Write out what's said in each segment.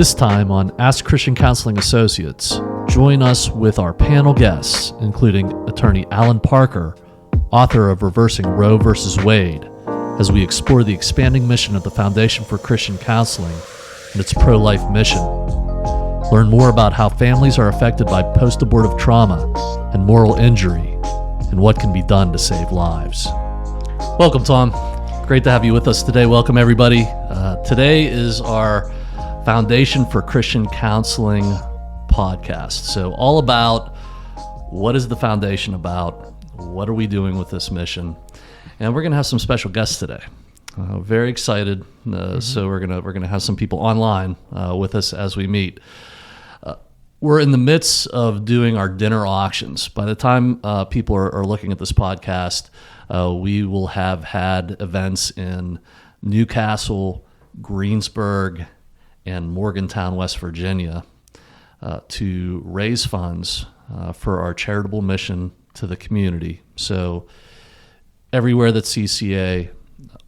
This time on Ask Christian Counseling Associates, join us with our panel guests, including Attorney Allan Parker, author of Reversing Roe versus Wade, as we explore the expanding mission of the Foundation for Christian Counseling and its pro-life mission. Learn more about how families are affected by post-abortive trauma and moral injury, and what can be done to save lives. Welcome, Tom. Great to have you with us today. Welcome, everybody. Today is our Foundation for Christian Counseling podcast. So all about what is the foundation about, what are we doing with this mission, and we're going to have some special guests today. Very excited. So we're gonna have some people online with us as we meet. We're in the midst of doing our dinner auctions. By the time people are looking at this podcast, we will have had events in Newcastle, Greensburg, and Morgantown, West Virginia, to raise funds for our charitable mission to the community. So everywhere that CCA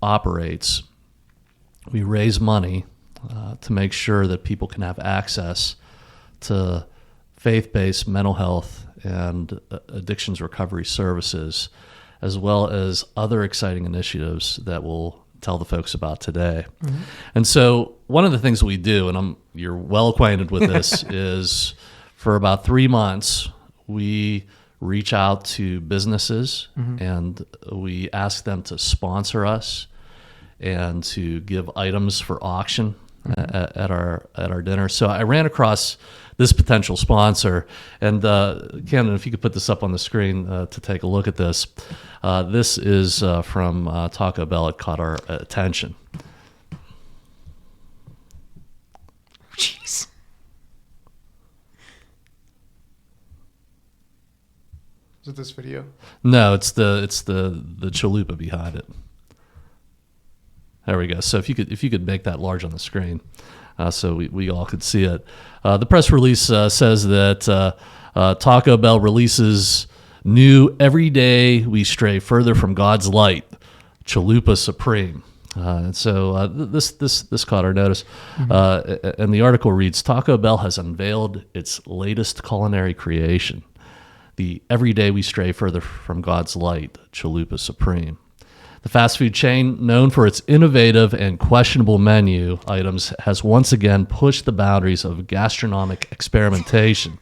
operates, we raise money to make sure that people can have access to faith-based mental health and addictions recovery services, as well as other exciting initiatives that we'll tell the folks about today. Mm-hmm. And so one of the things we do, and you're well acquainted with this, is for about 3 months, we reach out to businesses and we ask them to sponsor us and to give items for auction at our dinner. So I ran across this potential sponsor, and Camden, if you could put this up on the screen to take a look at this. This is from Taco Bell. It caught our attention. Jeez. Is it this video? No, it's the chalupa behind it. There we go. So if you could make that large on the screen, so we all could see it. The press release says that Taco Bell releases new "Every Day We Stray Further from God's Light" Chalupa Supreme. And so this caught our notice. And the article reads, Taco Bell has unveiled its latest culinary creation, the "Every Day We Stray Further from God's Light" Chalupa Supreme. The fast food chain, known for its innovative and questionable menu items, has once again pushed the boundaries of gastronomic experimentation.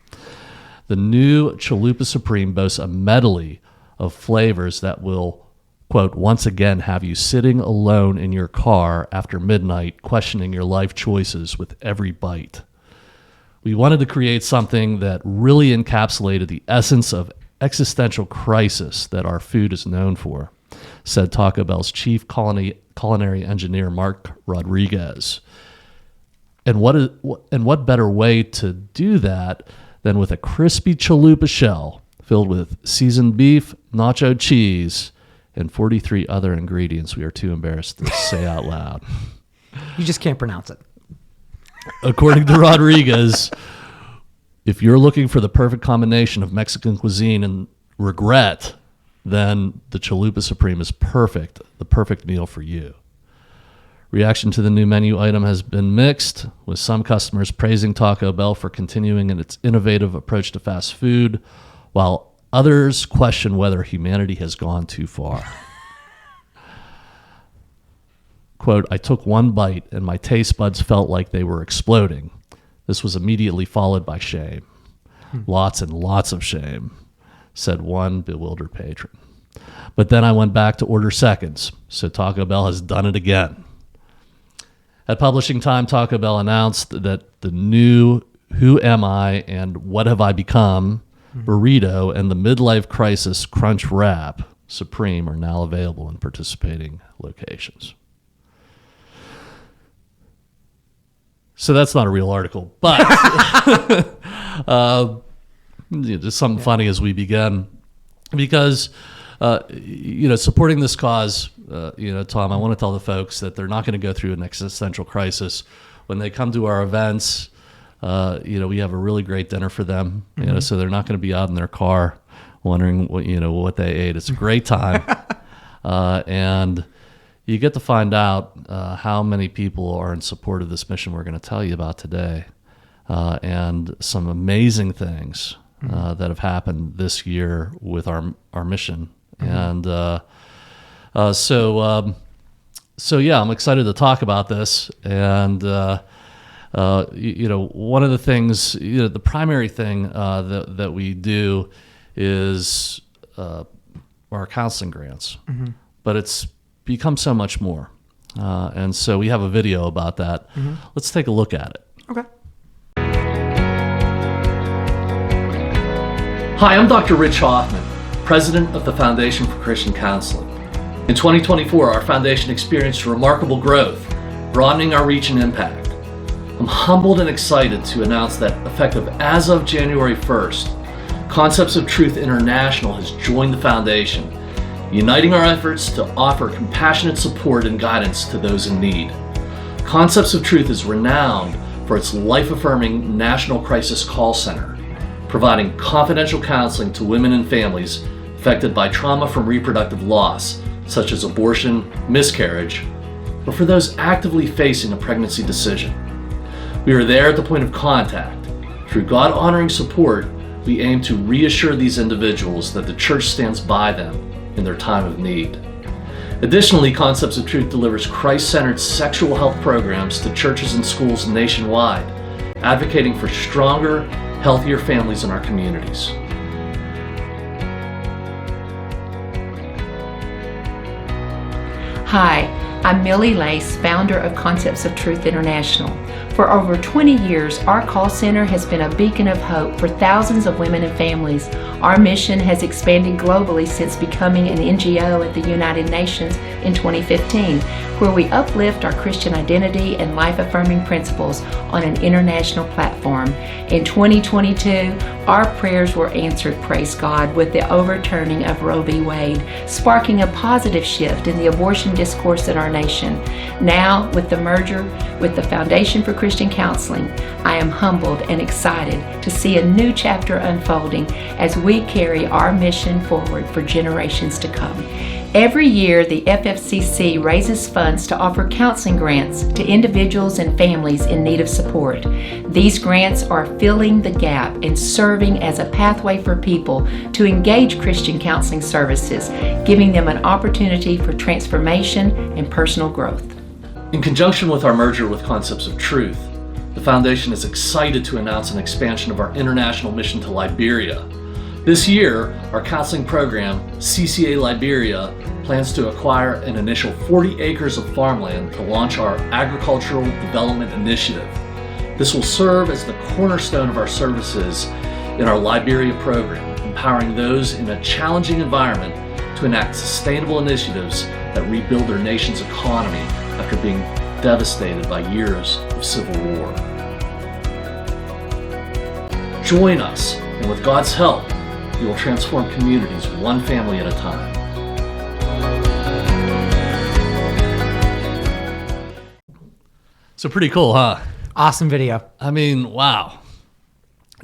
The new Chalupa Supreme boasts a medley of flavors that will, quote, once again have you sitting alone in your car after midnight, questioning your life choices with every bite. We wanted to create something that really encapsulated the essence of existential crisis that our food is known for, said Taco Bell's chief culinary engineer, Mark Rodriguez. And what better way to do that than with a crispy chalupa shell filled with seasoned beef, nacho cheese, and 43 other ingredients we are too embarrassed to say out loud. You just can't pronounce it. According to Rodriguez, if you're looking for the perfect combination of Mexican cuisine and regret, then the Chalupa Supreme is perfect, the perfect meal for you. Reaction to the new menu item has been mixed, with some customers praising Taco Bell for continuing in its innovative approach to fast food, while others question whether humanity has gone too far. Quote, I took one bite and my taste buds felt like they were exploding. This was immediately followed by shame. Lots and lots of shame, said one bewildered patron. But then I went back to order seconds, so Taco Bell has done it again. At publishing time, Taco Bell announced that the new Who Am I and What Have I Become burrito and the Midlife Crisis Crunch Wrap Supreme are now available in participating locations. So that's not a real article, but just something funny as we begin, because supporting this cause, Tom, I want to tell the folks that they're not going to go through an existential crisis when they come to our events. We have a really great dinner for them, so they're not going to be out in their car wondering what they ate. It's a great time, and you get to find out how many people are in support of this mission we're going to tell you about today, and some amazing things that have happened this year with our mission. And so yeah, I'm excited to talk about this. And one of the things, the primary thing that we do is our counseling grants, but it's become so much more. And so we have a video about that. Let's take a look at it. Okay. Hi, I'm Dr. Rich Hoffman, President of the Foundation for Christian Counseling. In 2024, our foundation experienced remarkable growth, broadening our reach and impact. I'm humbled and excited to announce that effective as of January 1st, Concepts of Truth International has joined the foundation, uniting our efforts to offer compassionate support and guidance to those in need. Concepts of Truth is renowned for its life-affirming National Crisis Call Center, providing confidential counseling to women and families affected by trauma from reproductive loss, such as abortion, miscarriage, or for those actively facing a pregnancy decision. We are there at the point of contact. Through God-honoring support, we aim to reassure these individuals that the church stands by them in their time of need. Additionally, Concepts of Truth delivers Christ-centered sexual health programs to churches and schools nationwide, advocating for stronger, healthier families in our communities. Hi, I'm Millie Lace, founder of Concepts of Truth International. For over 20 years, our call center has been a beacon of hope for thousands of women and families. Our mission has expanded globally since becoming an NGO at the United Nations in 2015, where we uplift our Christian identity and life-affirming principles on an international platform. In 2022, our prayers were answered, praise God, with the overturning of Roe v. Wade, sparking a positive shift in the abortion discourse in our nation. Now, with the merger with the Foundation for Christian Counseling, I am humbled and excited to see a new chapter unfolding as we carry our mission forward for generations to come. Every year, the FFCC raises funds to offer counseling grants to individuals and families in need of support. These grants are filling the gap and serving as a pathway for people to engage Christian counseling services, giving them an opportunity for transformation and personal growth. In conjunction with our merger with Concepts of Truth, the Foundation is excited to announce an expansion of our international mission to Liberia. This year, our counseling program, CCA Liberia, plans to acquire an initial 40 acres of farmland to launch our agricultural development initiative. This will serve as the cornerstone of our services in our Liberia program, empowering those in a challenging environment to enact sustainable initiatives that rebuild their nation's economy after being devastated by years of civil war. Join us, and with God's help, we will transform communities one family at a time. So pretty cool, huh? Awesome video. I mean, wow.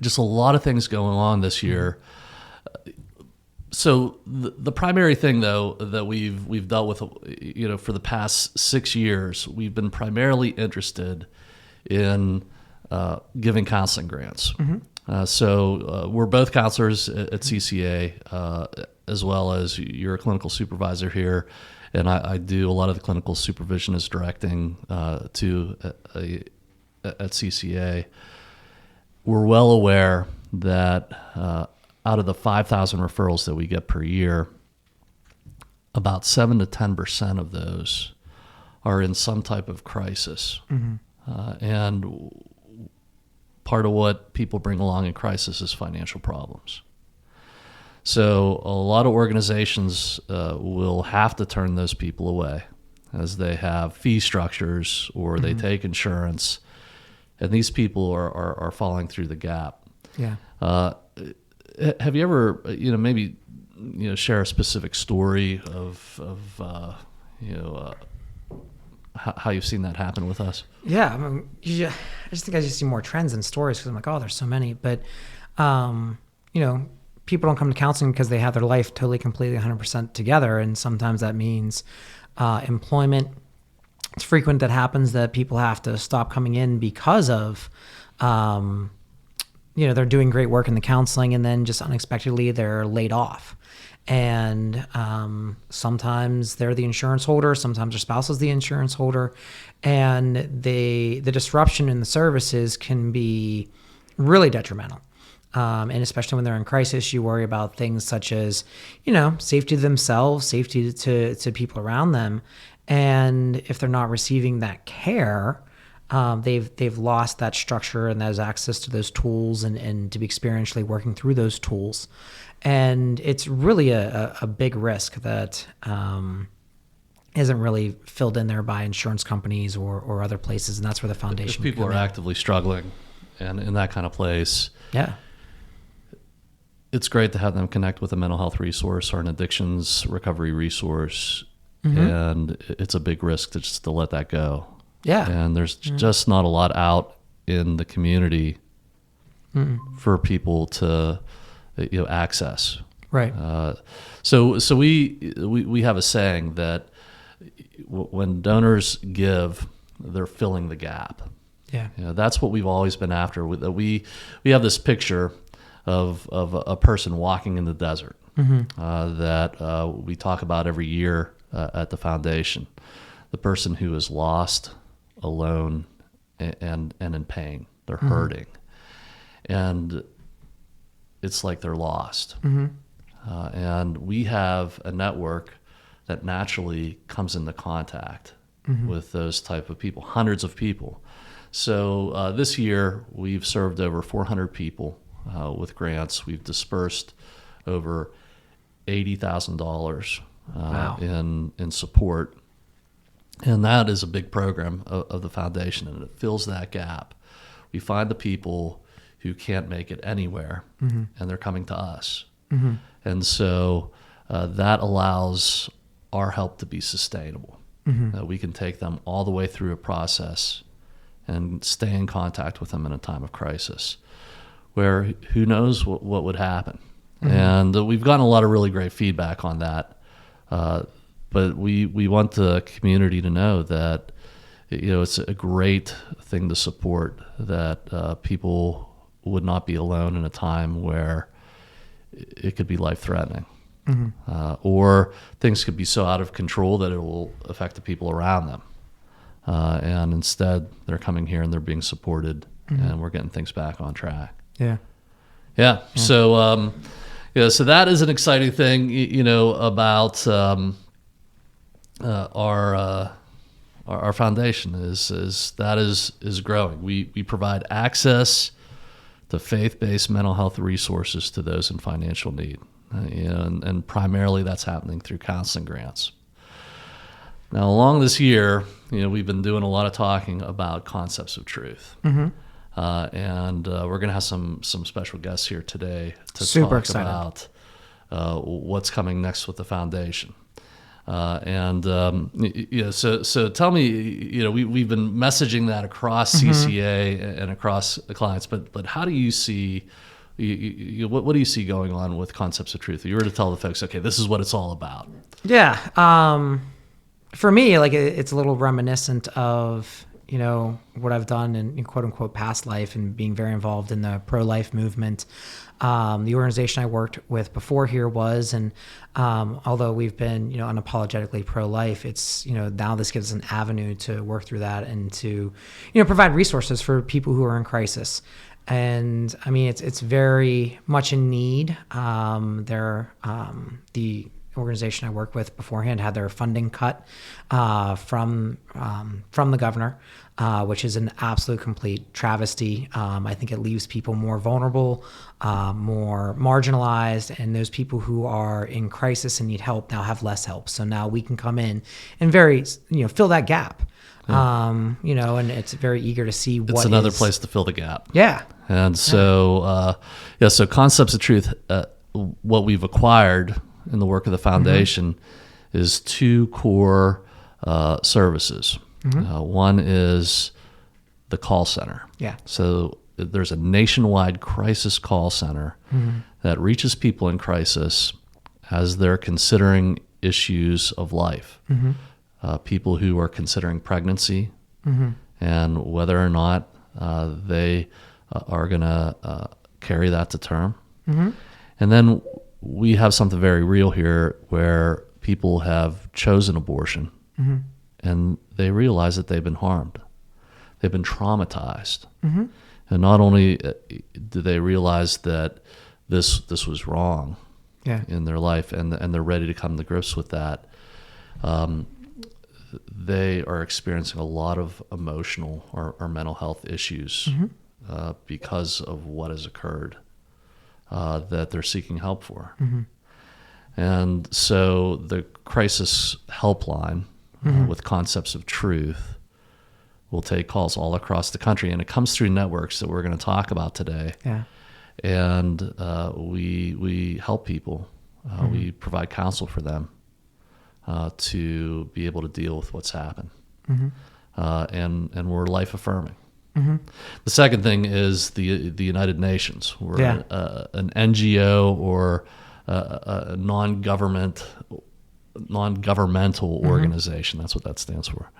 Just a lot of things going on this year. So the primary thing, though, that we've dealt with, for the past 6 years, we've been primarily interested in giving counseling grants. So we're both counselors at CCA, as well as you're a clinical supervisor here, and I do a lot of the clinical supervision as directing at CCA. We're well aware that out of the 5,000 referrals that we get per year, about 7 to 10% of those are in some type of crisis. And part of what people bring along in crisis is financial problems. So a lot of organizations will have to turn those people away as they have fee structures or they take insurance, and these people are falling through the gap. Yeah. Have you ever, maybe, share a specific story of how you've seen that happen with us? Yeah. I just think I just see more trends and stories because I'm like, oh, there's so many. But, people don't come to counseling because they have their life totally, completely, 100% together. And sometimes that means employment. It's frequent that happens that people have to stop coming in because of, they're doing great work in the counseling and then just unexpectedly they're laid off. And sometimes they're the insurance holder, sometimes their spouse is the insurance holder, and the disruption in the services can be really detrimental. And especially when they're in crisis, you worry about things such as, safety to themselves, safety to people around them. And if they're not receiving that care, they've lost that structure and those access to those tools and to be experientially working through those tools. And it's really a big risk that isn't really filled in there by insurance companies or other places. And that's where the foundation. If people are actively struggling and in that kind of place, it's great to have them connect with a mental health resource or an addictions recovery resource. And it's a big risk to let that go. And there's just not a lot out in the community for people to access. Right. So we have a saying that when donors give, they're filling the gap. That's what we've always been after. We have this picture of a person walking in the desert that we talk about every year at the foundation. The person who is lost, alone, and in pain. They're hurting. And it's like they're lost. And we have a network that naturally comes into contact with those type of people, hundreds of people. So this year, we've served over 400 people with grants. We've dispersed over $80,000 in support. And that is a big program of the foundation, and it fills that gap. We find the people who can't make it anywhere, and they're coming to us. And so that allows our help to be sustainable. We can take them all the way through a process and stay in contact with them in a time of crisis, where who knows what would happen. And we've gotten a lot of really great feedback on that. But we want the community to know that it's a great thing to support, that people would not be alone in a time where it could be life-threatening. Or things could be so out of control that it will affect the people around them. And instead, they're coming here and they're being supported, and we're getting things back on track. Yeah. So, so that is an exciting thing, about our foundation is growing. We provide access to faith-based mental health resources to those in financial need, and primarily that's happening through counseling grants. Now, along this year, we've been doing a lot of talking about concepts of truth, and we're going to have some special guests here today to talk about what's coming next with the foundation. So tell me, we've been messaging that across CCA and across the clients, but how do you see, what do you see going on with concepts of truth? If you were to tell the folks, okay, this is what it's all about. For me, it's a little reminiscent of, what I've done in quote unquote past life and being very involved in the pro-life movement. The organization I worked with before here was, and although we've been, unapologetically pro-life, it's, now this gives us an avenue to work through that and to, provide resources for people who are in crisis. And I mean, it's very much in need. The organization I worked with beforehand had their funding cut from the governor, which is an absolute complete travesty. I think it leaves people more vulnerable, more marginalized, and those people who are in crisis and need help now have less help. So now we can come in and fill that gap. And it's very eager to see what it's another place to fill the gap. And so, so Concepts of Truth, what we've acquired in the work of the foundation is two core services. One is the call center. So there's a nationwide crisis call center that reaches people in crisis as they're considering issues of life. people who are considering pregnancy and whether or not they are going to carry that to term. And then we have something very real here where people have chosen abortion and they realize that they've been harmed. They've been traumatized. And not only do they realize that this was wrong in their life and they're ready to come to grips with that, they are experiencing a lot of emotional or mental health issues because of what has occurred that they're seeking help for. And so the crisis helpline with Concepts of Truth will take calls all across the country, and it comes through networks that we're going to talk about today. And we help people. We provide counsel for them to be able to deal with what's happened. And we're life affirming. The second thing is the United Nations. We're an NGO or a non-governmental organization. That's what that stands for.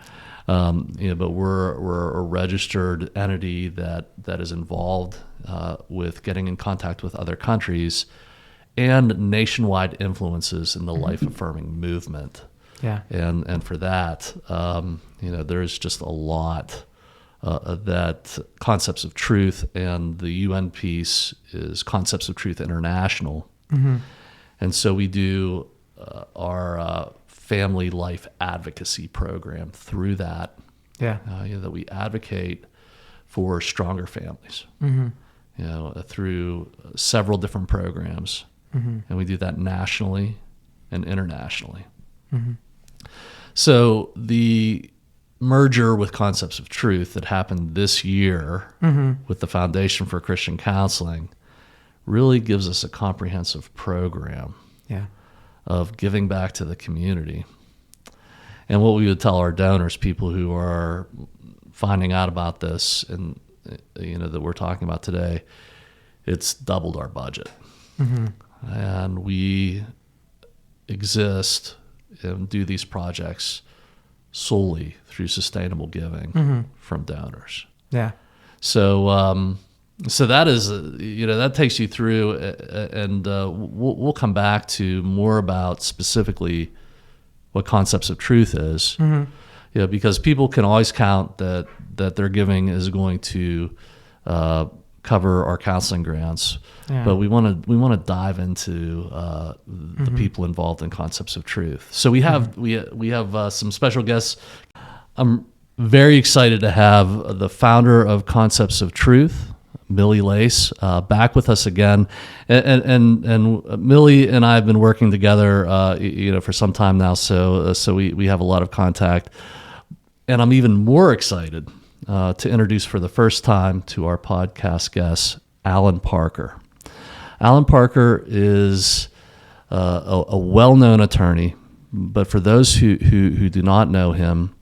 But we're a registered entity that is involved with getting in contact with other countries and nationwide influences in the life-affirming movement. And for that, there's just a lot that Concepts of Truth, and the UN piece is Concepts of Truth International. And so we do our family life advocacy program through that. That we advocate for stronger families. Through several different programs, and we do that nationally and internationally. So the merger with Concepts of Truth that happened this year with the Foundation for Christian Counseling really gives us a comprehensive program of giving back to the community. And what we would tell our donors, people who are finding out about this and that we're talking about today, it's doubled our budget. And we exist and do these projects solely through sustainable giving from donors. So that is, that takes you through, and we'll come back to more about specifically what Concepts of Truth is, because people can always count that their giving is going to cover our counseling grants, but we want to dive into the people involved in Concepts of Truth. So we have some special guests. I'm very excited to have the founder of Concepts of Truth, Millie Lace, back with us again, and Millie and I have been working together, for some time now. So we have a lot of contact, and I'm even more excited to introduce for the first time to our podcast guest, Allan Parker. Allan Parker is a well-known attorney, but for those who do not know him,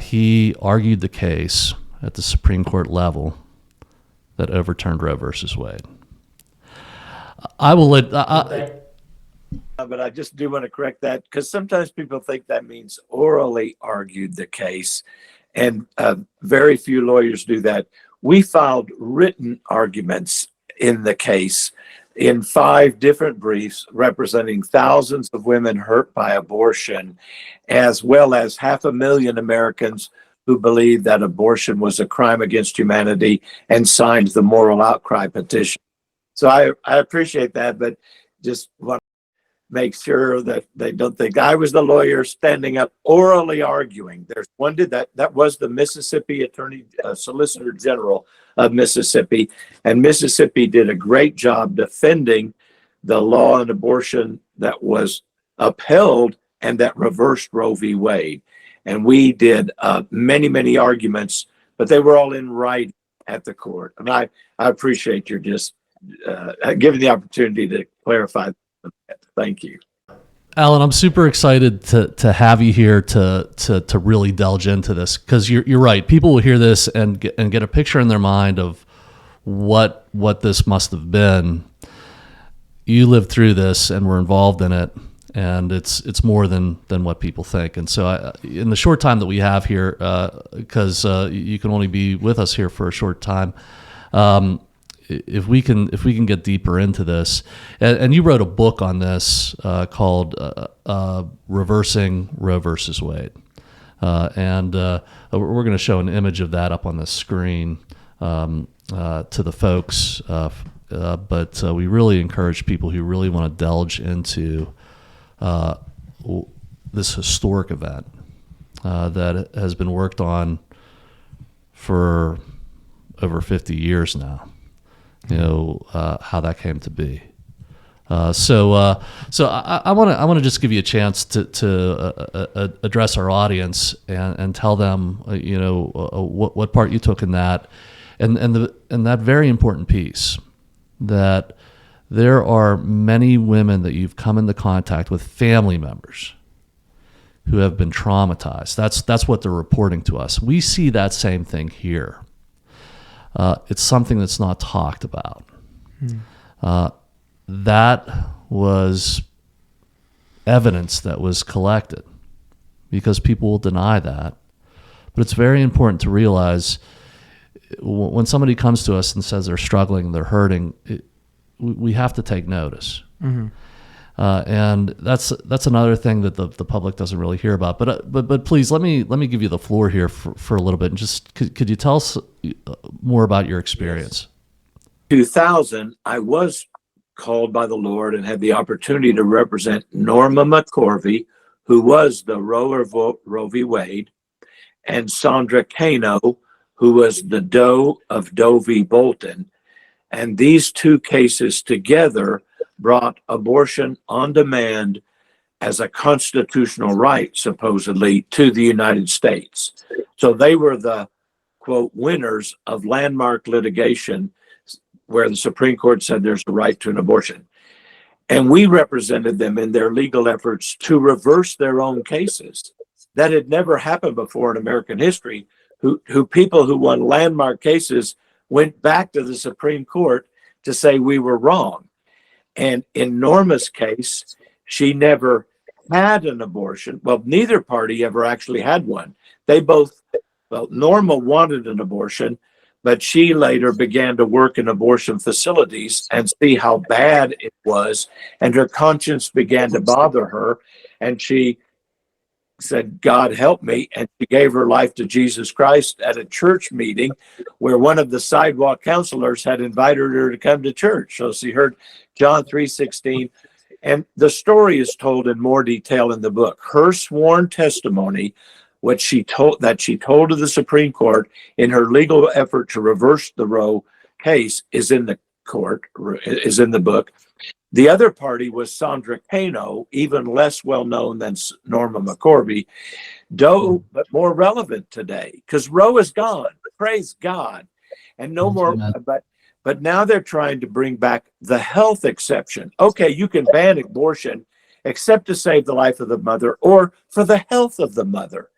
he argued the case at the Supreme Court level that overturned Roe versus Wade. I will let... but I just do want to correct that, because sometimes people think that means orally argued the case, and very few lawyers do that. We filed written arguments in the case in 5 different briefs representing thousands of women hurt by abortion, as well as 500,000 Americans who believed that abortion was a crime against humanity and signed the moral outcry petition. So I appreciate that, but just want to make sure that they don't think I was the lawyer standing up orally arguing. There's one did that. That was the Mississippi Attorney Solicitor General of Mississippi, and Mississippi did a great job defending the law on abortion that was upheld and that reversed Roe v. Wade. And we did many arguments, but they were all in writing at the court. And I appreciate your just giving the opportunity to clarify that. Thank you. Allan, I'm super excited to have you here to really delve into this, because you're right. People will hear this and get a picture in their mind of what this must have been. You lived through this and were involved in it. and it's more than what people think. And so, in the short time that we have here, because you can only be with us here for a short time, if we can get deeper into this, and you wrote a book on this called Reversing Roe versus Wade, and we're going to show an image of that up on the screen to the folks. But we really encourage people who really want to delve into this historic event that has been worked on for over 50 years now. How that came to be. So I want to just give you a chance to address our audience and tell them what part you took in that, and that very important piece, that there are many women that you've come into contact with, family members, who have been traumatized. That's what they're reporting to us. We see that same thing here. It's something that's not talked about. That was evidence that was collected, because people will deny that. But it's very important to realize when somebody comes to us and says they're struggling, they're hurting, we have to take notice. Mm-hmm. And that's another thing that the public doesn't really hear about. But please let me give you the floor here for a little bit, and just could you tell us more about your experience? 2000, I was called by the Lord and had the opportunity to represent Norma McCorvey, who was the Roe v. Wade, and Sandra Kano, who was the Doe of Doe v. Bolton. And these two cases together brought abortion on demand as a constitutional right, supposedly, to the United States. So they were the, quote, winners of landmark litigation where the Supreme Court said there's a right to an abortion. And we represented them in their legal efforts to reverse their own cases. That had never happened before in American history, who people who won landmark cases went back to the Supreme Court to say we were wrong. And in Norma's case, she never had an abortion. Well, neither party ever actually had one. Norma wanted an abortion, but she later began to work in abortion facilities and see how bad it was, and her conscience began to bother her, and she said, God help me, and she gave her life to Jesus Christ at a church meeting where one of the sidewalk counselors had invited her to come to church. So she heard John 3:16, and the story is told in more detail in the book. Her sworn testimony, what she told to the Supreme Court in her legal effort to reverse the Roe case, is in the book. The other party was Sandra Kano, even less well known than Norma McCorvey, Doe, but more relevant today because Roe is gone. Praise God, and no more. But now they're trying to bring back the health exception. Okay, you can ban abortion, except to save the life of the mother or for the health of the mother.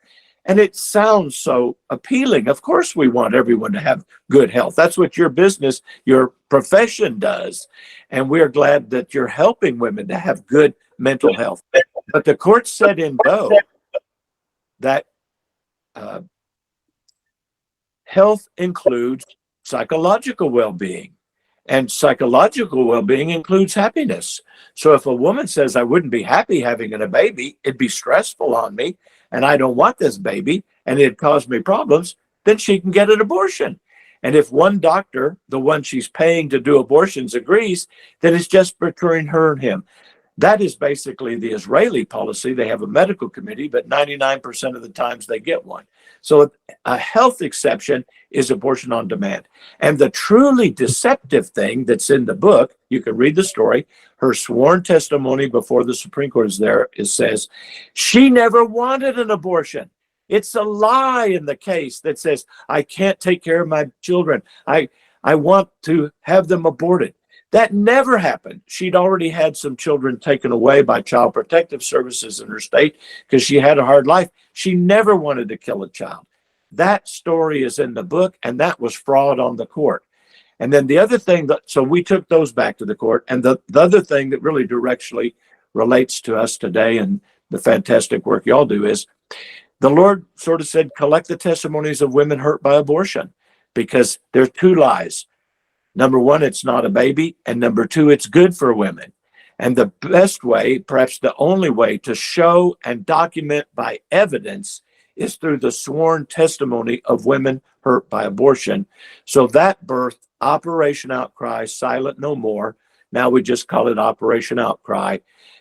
And it sounds so appealing. Of course, we want everyone to have good health. That's what your business, your profession does. And we're glad that you're helping women to have good mental health. But the court said in Doe that health includes psychological well-being. And psychological well-being includes happiness. So if a woman says, I wouldn't be happy having a baby, it'd be stressful on me, and I don't want this baby, and it'd cause me problems, then she can get an abortion. And if one doctor, the one she's paying to do abortions, agrees, then it's just between her and him. That is basically the Israeli policy. They have a medical committee, but 99% of the times they get one. So a health exception is abortion on demand. And the truly deceptive thing that's in the book, you can read the story, her sworn testimony before the Supreme Court is there, it says, she never wanted an abortion. It's a lie in the case that says, I can't take care of my children. I want to have them aborted. That never happened. She'd already had some children taken away by Child Protective Services in her state because she had a hard life. She never wanted to kill a child. That story is in the book, and that was fraud on the court. And then the other thing, so we took those back to the court. And the other thing that really directly relates to us today and the fantastic work y'all do is the Lord sort of said, collect the testimonies of women hurt by abortion, because there's two lies. Number one, it's not a baby. And number two, it's good for women. And the best way, perhaps the only way to show and document by evidence is through the sworn testimony of women hurt by abortion. So that birthed Operation Outcry, Silent No More. Now we just call it Operation Outcry,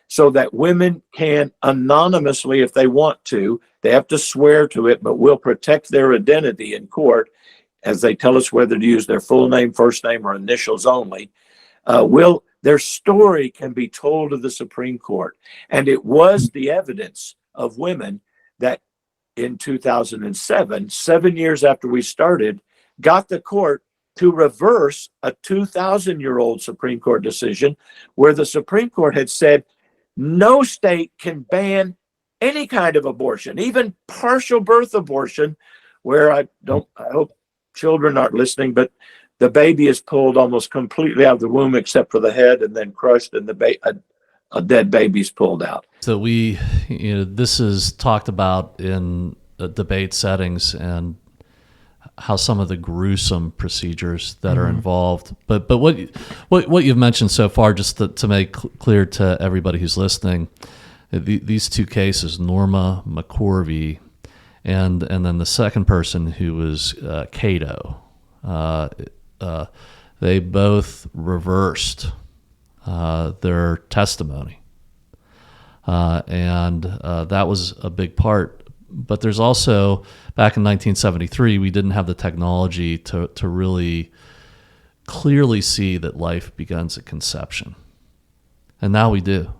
so that women can anonymously, if they want to, they have to swear to it, but we'll protect their identity in court as they tell us whether to use their full name, first name, or initials only. Their story can be told to the Supreme Court. And it was the evidence of women that in 2007, 7 years after we started, got the court to reverse a 2,000-year-old Supreme Court decision where the Supreme Court had said no state can ban any kind of abortion, even partial birth abortion, where I hope children aren't listening, but the baby is pulled almost completely out of the womb except for the head and then crushed, and a dead baby's pulled out. So this is talked about in debate settings and how some of the gruesome procedures that are involved. But what you've mentioned so far, just to make clear to everybody who's listening, these two cases, Norma McCorvey, and then the second person who was Cato, they both reversed their testimony, and that was a big part. But there's also, back in 1973, we didn't have the technology to really clearly see that life begins at conception. And now we do.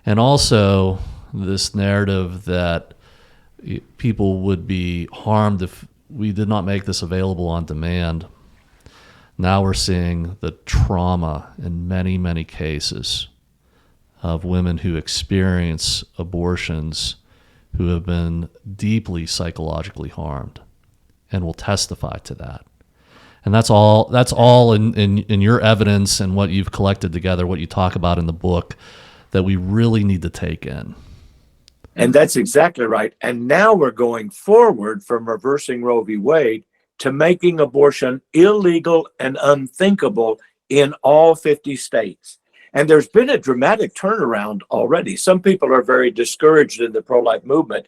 And also this narrative that people would be harmed if we did not make this available on demand. Now we're seeing the trauma in many, many cases of women who experience abortions who have been deeply psychologically harmed and will testify to that. And that's all in your evidence and what you've collected together, what you talk about in the book, that we really need to take in. And that's exactly right. And now we're going forward from reversing Roe v. Wade to making abortion illegal and unthinkable in all 50 states. And there's been a dramatic turnaround already. Some people are very discouraged in the pro-life movement,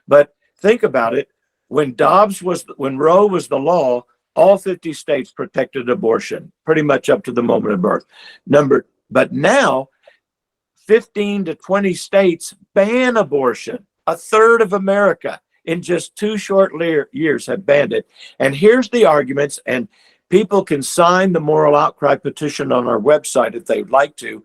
but think about it. When Roe was the law, all 50 states protected abortion, pretty much up to the moment of birth. But now, 15 to 20 states ban abortion. A third of America in just 2 short years have banned it. And here's the arguments, and people can sign the moral outcry petition on our website if they'd like to.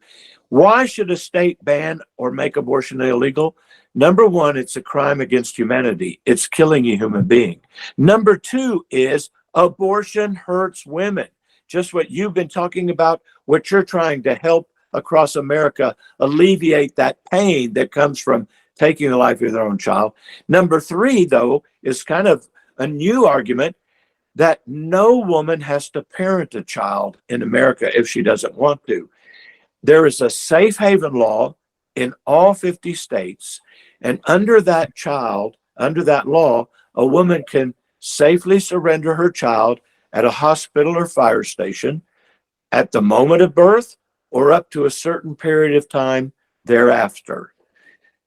Why should a state ban or make abortion illegal? Number one, it's a crime against humanity. It's killing a human being. Number two is abortion hurts women. Just what you've been talking about, what you're trying to help across America alleviate that pain that comes from taking the life of their own child. Number three, though, is kind of a new argument that no woman has to parent a child in America if she doesn't want to. There is a safe haven law in all 50 states, and under that law, a woman can safely surrender her child at a hospital or fire station at the moment of birth or up to a certain period of time thereafter.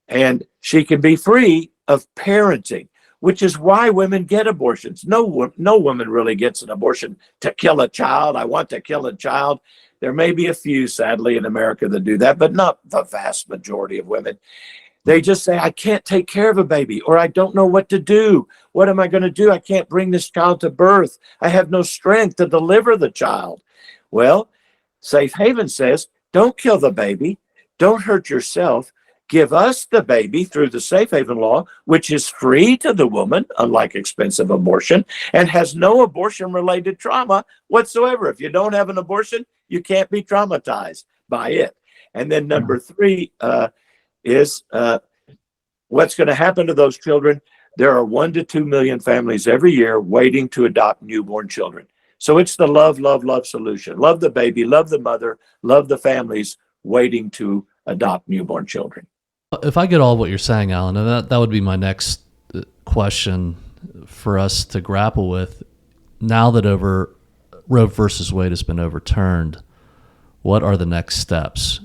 And she can be free of parenting, which is why women get abortions. No woman really gets an abortion to kill a child. I want to kill a child. There may be a few, sadly, in America that do that, but not the vast majority of women. They just say, I can't take care of a baby, or I don't know what to do. What am I going to do? I can't bring this child to birth. I have no strength to deliver the child. Well, Safe Haven says, don't kill the baby. Don't hurt yourself. Give us the baby through the Safe Haven law, which is free to the woman, unlike expensive abortion, and has no abortion-related trauma whatsoever. If you don't have an abortion, you can't be traumatized by it. And then number three is what's going to happen to those children. There are 1 to 2 million families every year waiting to adopt newborn children. So it's the love, love, love solution. Love the baby, love the mother, love the families waiting to adopt newborn children. If I get all what you're saying, Alan, and that would be my next question for us to grapple with. Now that Roe versus Wade has been overturned, what are the next steps?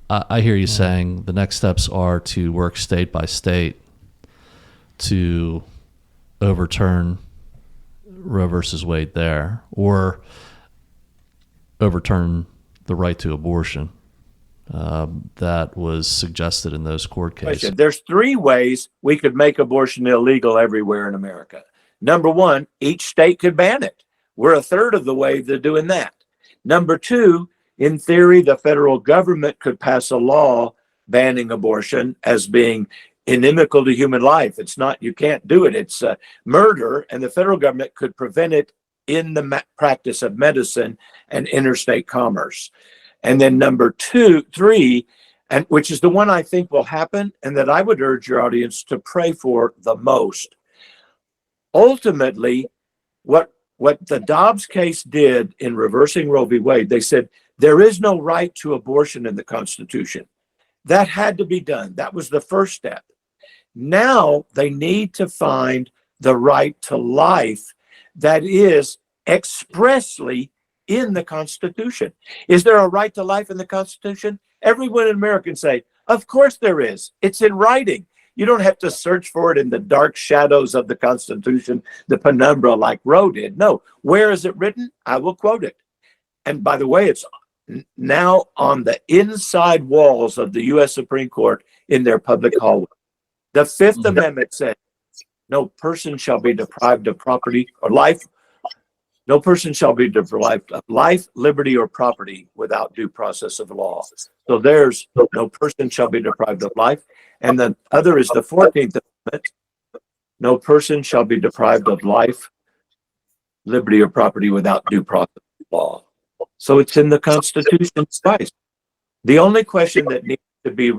I hear you saying the next steps are to work state by state to overturn Roe versus Wade there, or overturn the right to abortion that was suggested in those court cases. There's 3 ways we could make abortion illegal everywhere in America. Number 1, each state could ban it. We're a third of the way to doing that. Number 2, in theory, the federal government could pass a law banning abortion as being inimical to human life. It's not, you can't do it. It's murder, and the federal government could prevent it in the practice of medicine and interstate commerce. And then number 3, and which is the one I think will happen and that I would urge your audience to pray for the most. Ultimately, what the Dobbs case did in reversing Roe v. Wade, they said there is no right to abortion in the Constitution. That had to be done. That was the first step. Now they need to find the right to life that is expressly in the Constitution. Is there a right to life in the Constitution? Everyone in America can say, of course there is. It's in writing. You don't have to search for it in the dark shadows of the Constitution, the penumbra like Roe did. No, where is it written? I will quote it. And by the way, it's now on the inside walls of the U.S. Supreme Court in their public hallway. The Fifth Amendment says, no person shall be deprived of property or life. No person shall be deprived of life, liberty, or property without due process of law. So there's no person shall be deprived of life. And the other is the 14th Amendment. No person shall be deprived of life, liberty, or property without due process of law. So it's in the Constitution twice. The only question that needs to be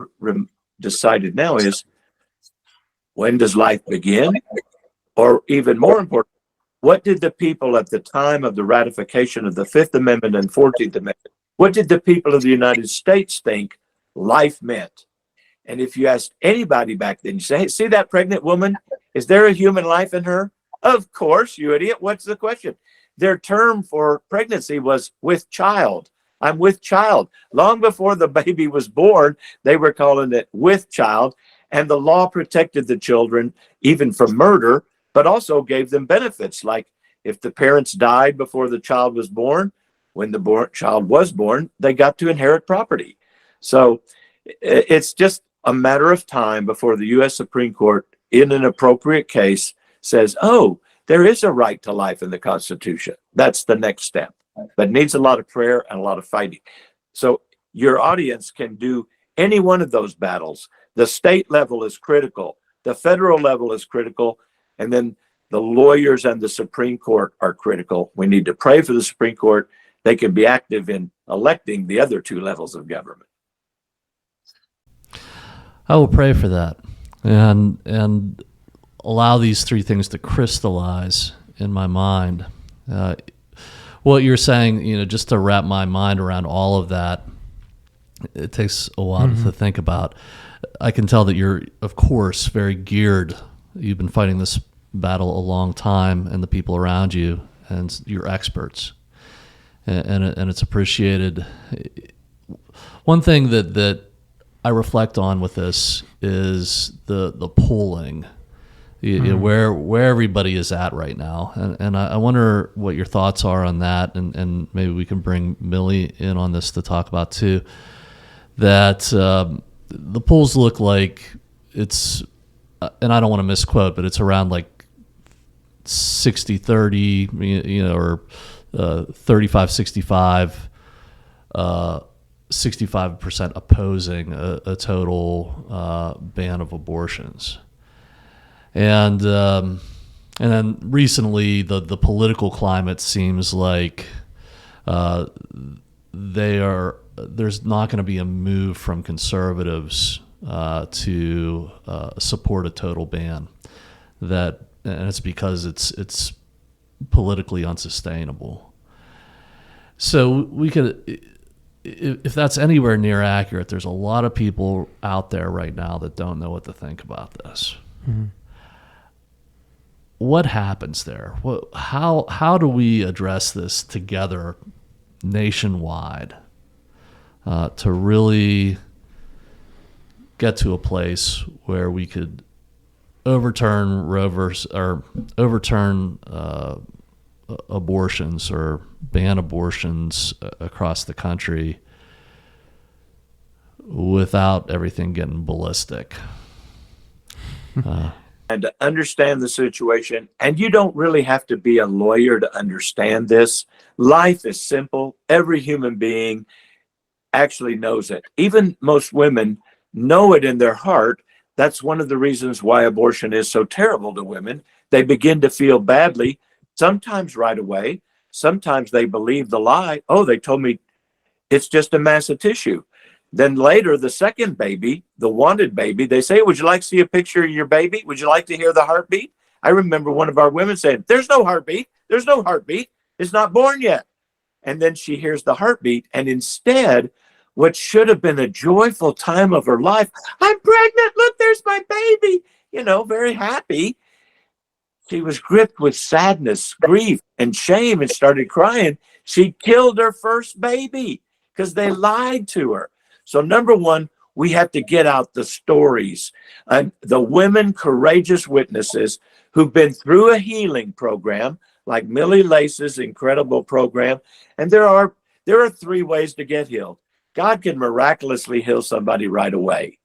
decided now is, when does life begin? Or even more important, what did the people at the time of the ratification of the Fifth Amendment and 14th Amendment, what did the people of the United States think life meant? And if you asked anybody back then, you say, hey, see that pregnant woman? Is there a human life in her? Of course, you idiot. What's the question? Their term for pregnancy was with child. I'm with child. Long before the baby was born, they were calling it with child. And the law protected the children even from murder, but also gave them benefits. Like if the parents died before the child was born, when the child was born, they got to inherit property. So it's just a matter of time before the U.S. Supreme Court, in an appropriate case, says, oh, there is a right to life in the Constitution. That's the next step, but needs a lot of prayer and a lot of fighting. So your audience can do any one of those battles. The state level is critical. The federal level is critical. And then the lawyers and the Supreme Court are critical. We need to pray for the Supreme Court. They can be active in electing the other 2 levels of government. I will pray for that and allow these 3 things to crystallize in my mind. What you're saying, just to wrap my mind around all of that, it takes a while to think about. I can tell that you're, of course, very geared. You've been fighting this battle a long time, and the people around you, and you're experts, and it's appreciated. One thing that I reflect on with this is the polling, where everybody is at right now, and I wonder what your thoughts are on that, and maybe we can bring Millie in on this to talk about too. That the polls look like it's, and I don't want to misquote, but it's around like 60-30, or 35-65, 65% opposing a total ban of abortions. And then recently the political climate seems like there's not going to be a move from conservatives to support a total ban. And it's because it's politically unsustainable. So we could, if that's anywhere near accurate, there's a lot of people out there right now that don't know what to think about this. Mm-hmm. What happens there? How do we address this together nationwide to really get to a place where we could overturn abortions or ban abortions across the country without everything getting ballistic? And to understand the situation, and you don't really have to be a lawyer to understand this. Life is simple. Every human being actually knows it. Even most women know it in their heart. That's one of the reasons why abortion is so terrible to women. They begin to feel badly, sometimes right away. Sometimes they believe the lie. Oh, they told me it's just a mass of tissue. Then later, the second baby, the wanted baby, they say, would you like to see a picture of your baby? Would you like to hear the heartbeat? I remember one of our women saying, there's no heartbeat. There's no heartbeat. It's not born yet. And then she hears the heartbeat. And instead, what should have been a joyful time of her life, I'm pregnant. Look, there's my baby. Very happy. She was gripped with sadness, grief, and shame and started crying. She killed her first baby because they lied to her. So number one, we have to get out the stories and the women, courageous witnesses who've been through a healing program like Millie Lace's incredible program. And there are 3 ways to get healed. God can miraculously heal somebody right away.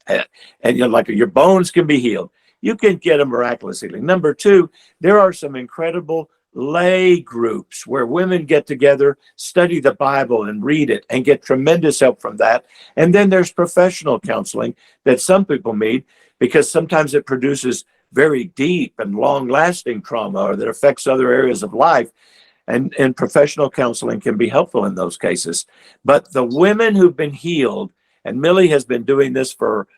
And your bones can be healed. You can get a miraculous healing. Number 2, there are some incredible lay groups where women get together, study the Bible and read it and get tremendous help from that. And then there's professional counseling that some people need because sometimes it produces very deep and long-lasting trauma or that affects other areas of life. And professional counseling can be helpful in those cases. But the women who've been healed, and Millie has been doing this for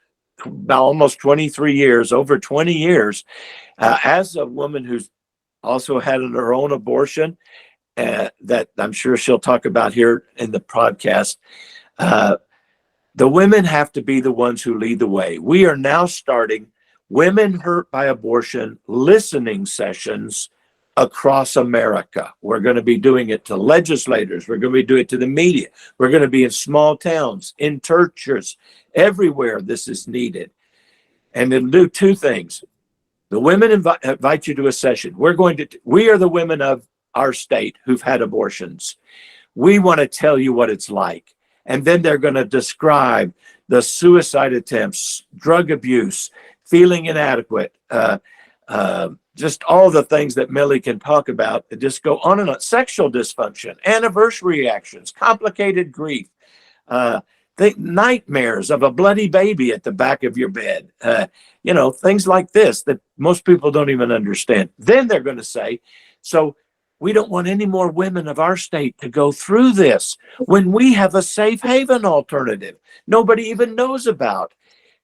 now almost 23 years, over 20 years, as a woman who's also had her own abortion, that I'm sure she'll talk about here in the podcast. The women have to be the ones who lead the way. We are now starting Women Hurt by Abortion listening sessions across America. We're going to be doing it to legislators. We're going to be doing it to the media. We're going to be in small towns, in churches, everywhere this is needed. And it'll do 2 things. The women invite you to a session. We are the women of our state who've had abortions. We want to tell you what it's like. And then they're going to describe the suicide attempts, drug abuse, feeling inadequate, just all the things that Millie can talk about. Just go on and on. Sexual dysfunction, anniversary reactions, complicated grief, nightmares of a bloody baby at the back of your bed, things like this that most people don't even understand. Then they're going to say, so we don't want any more women of our state to go through this when we have a safe haven alternative nobody even knows about.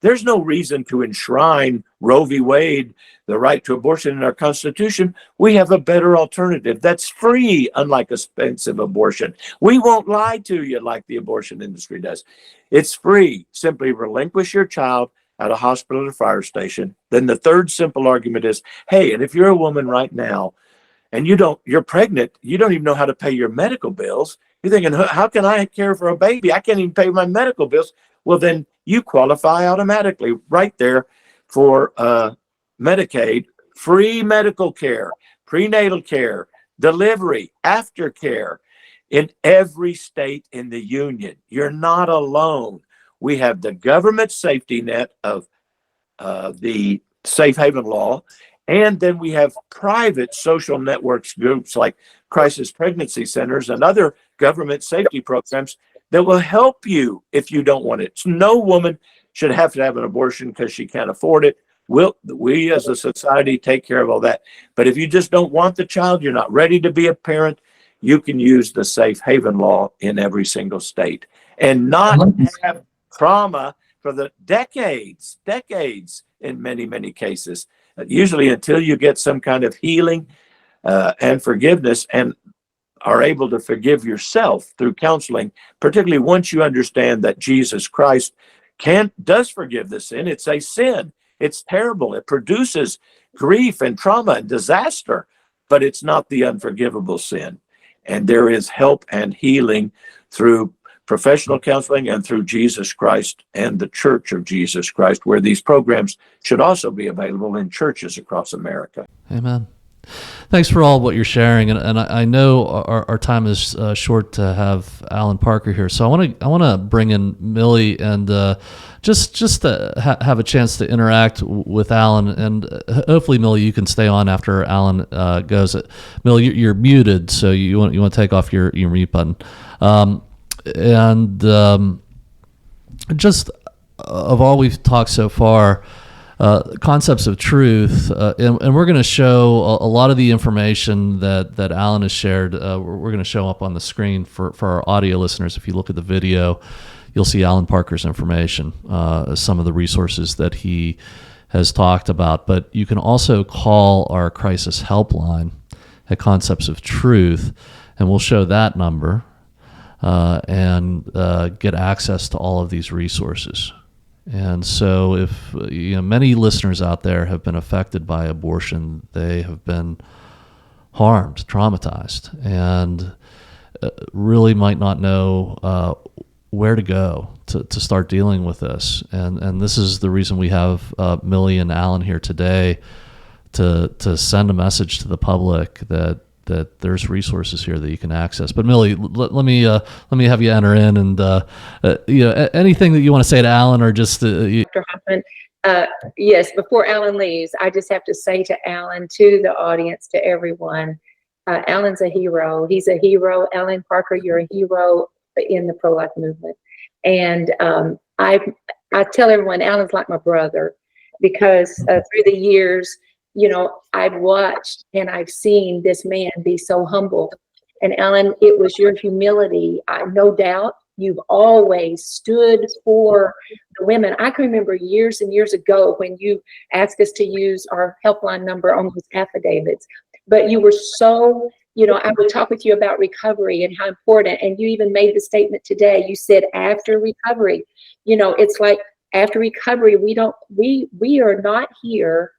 There's no reason to enshrine Roe v. Wade, the right to abortion in our Constitution. We have a better alternative that's free, unlike expensive abortion. We won't lie to you like the abortion industry does. It's free. Simply relinquish your child at a hospital or fire station. Then the third simple argument is, hey, and if you're a woman right now and you're pregnant, you don't even know how to pay your medical bills. You're thinking, how can I care for a baby? I can't even pay my medical bills. Well, then you qualify automatically right there for Medicaid, free medical care, prenatal care, delivery, aftercare in every state in the union. You're not alone. We have the government safety net of the safe haven law, and then we have private social networks groups like crisis pregnancy centers and other government safety programs that will help you if you don't want it. So no woman should have to have an abortion because she can't afford it. We as a society take care of all that. But if you just don't want the child, you're not ready to be a parent, you can use the safe haven law in every single state and not have trauma for the decades in many, many cases. Usually until you get some kind of healing and forgiveness. And are able to forgive yourself through counseling, particularly once you understand that Jesus Christ does forgive the sin. It's a sin. It's terrible. It produces grief and trauma and disaster, but it's not the unforgivable sin. And there is help and healing through professional counseling and through Jesus Christ and the Church of Jesus Christ, where these programs should also be available in churches across America. Amen. Thanks for all what you're sharing, and I know our time is short to have Allan Parker here, so I want to bring in Millie and just to have a chance to interact with Allan, and hopefully Millie, you can stay on after Allan goes. Millie, you're muted, so you want to take off your mute button, just of all we've talked so far. Concepts of truth, and we're going to show a lot of the information that Allan has shared. We're going to show up on the screen for our audio listeners. If you look at the video, you'll see Allan Parker's information, some of the resources that he has talked about. But you can also call our crisis helpline at Concepts of Truth, and we'll show that number and get access to all of these resources. And so if many listeners out there have been affected by abortion, they have been harmed, traumatized, and really might not know where to go to start dealing with this. And this is the reason we have Millie and Allan here today to send a message to the public that there's resources here that you can access. But Millie, let me have you enter in, and anything that you want to say to Allan, or just Dr. Hoffman. Yes, before Allan leaves, I just have to say to Allan, to the audience, to everyone, Allan's a hero. He's a hero. Allan Parker, you're a hero in the pro-life movement. And I tell everyone, Allan's like my brother, because through the years, I've watched and I've seen this man be so humble. And Allan, it was your humility. No doubt you've always stood for the women. I can remember years and years ago when you asked us to use our helpline number on those affidavits, but you were so, I would talk with you about recovery and how important, and you even made the statement today. You said after recovery, it's like after recovery, we are not here.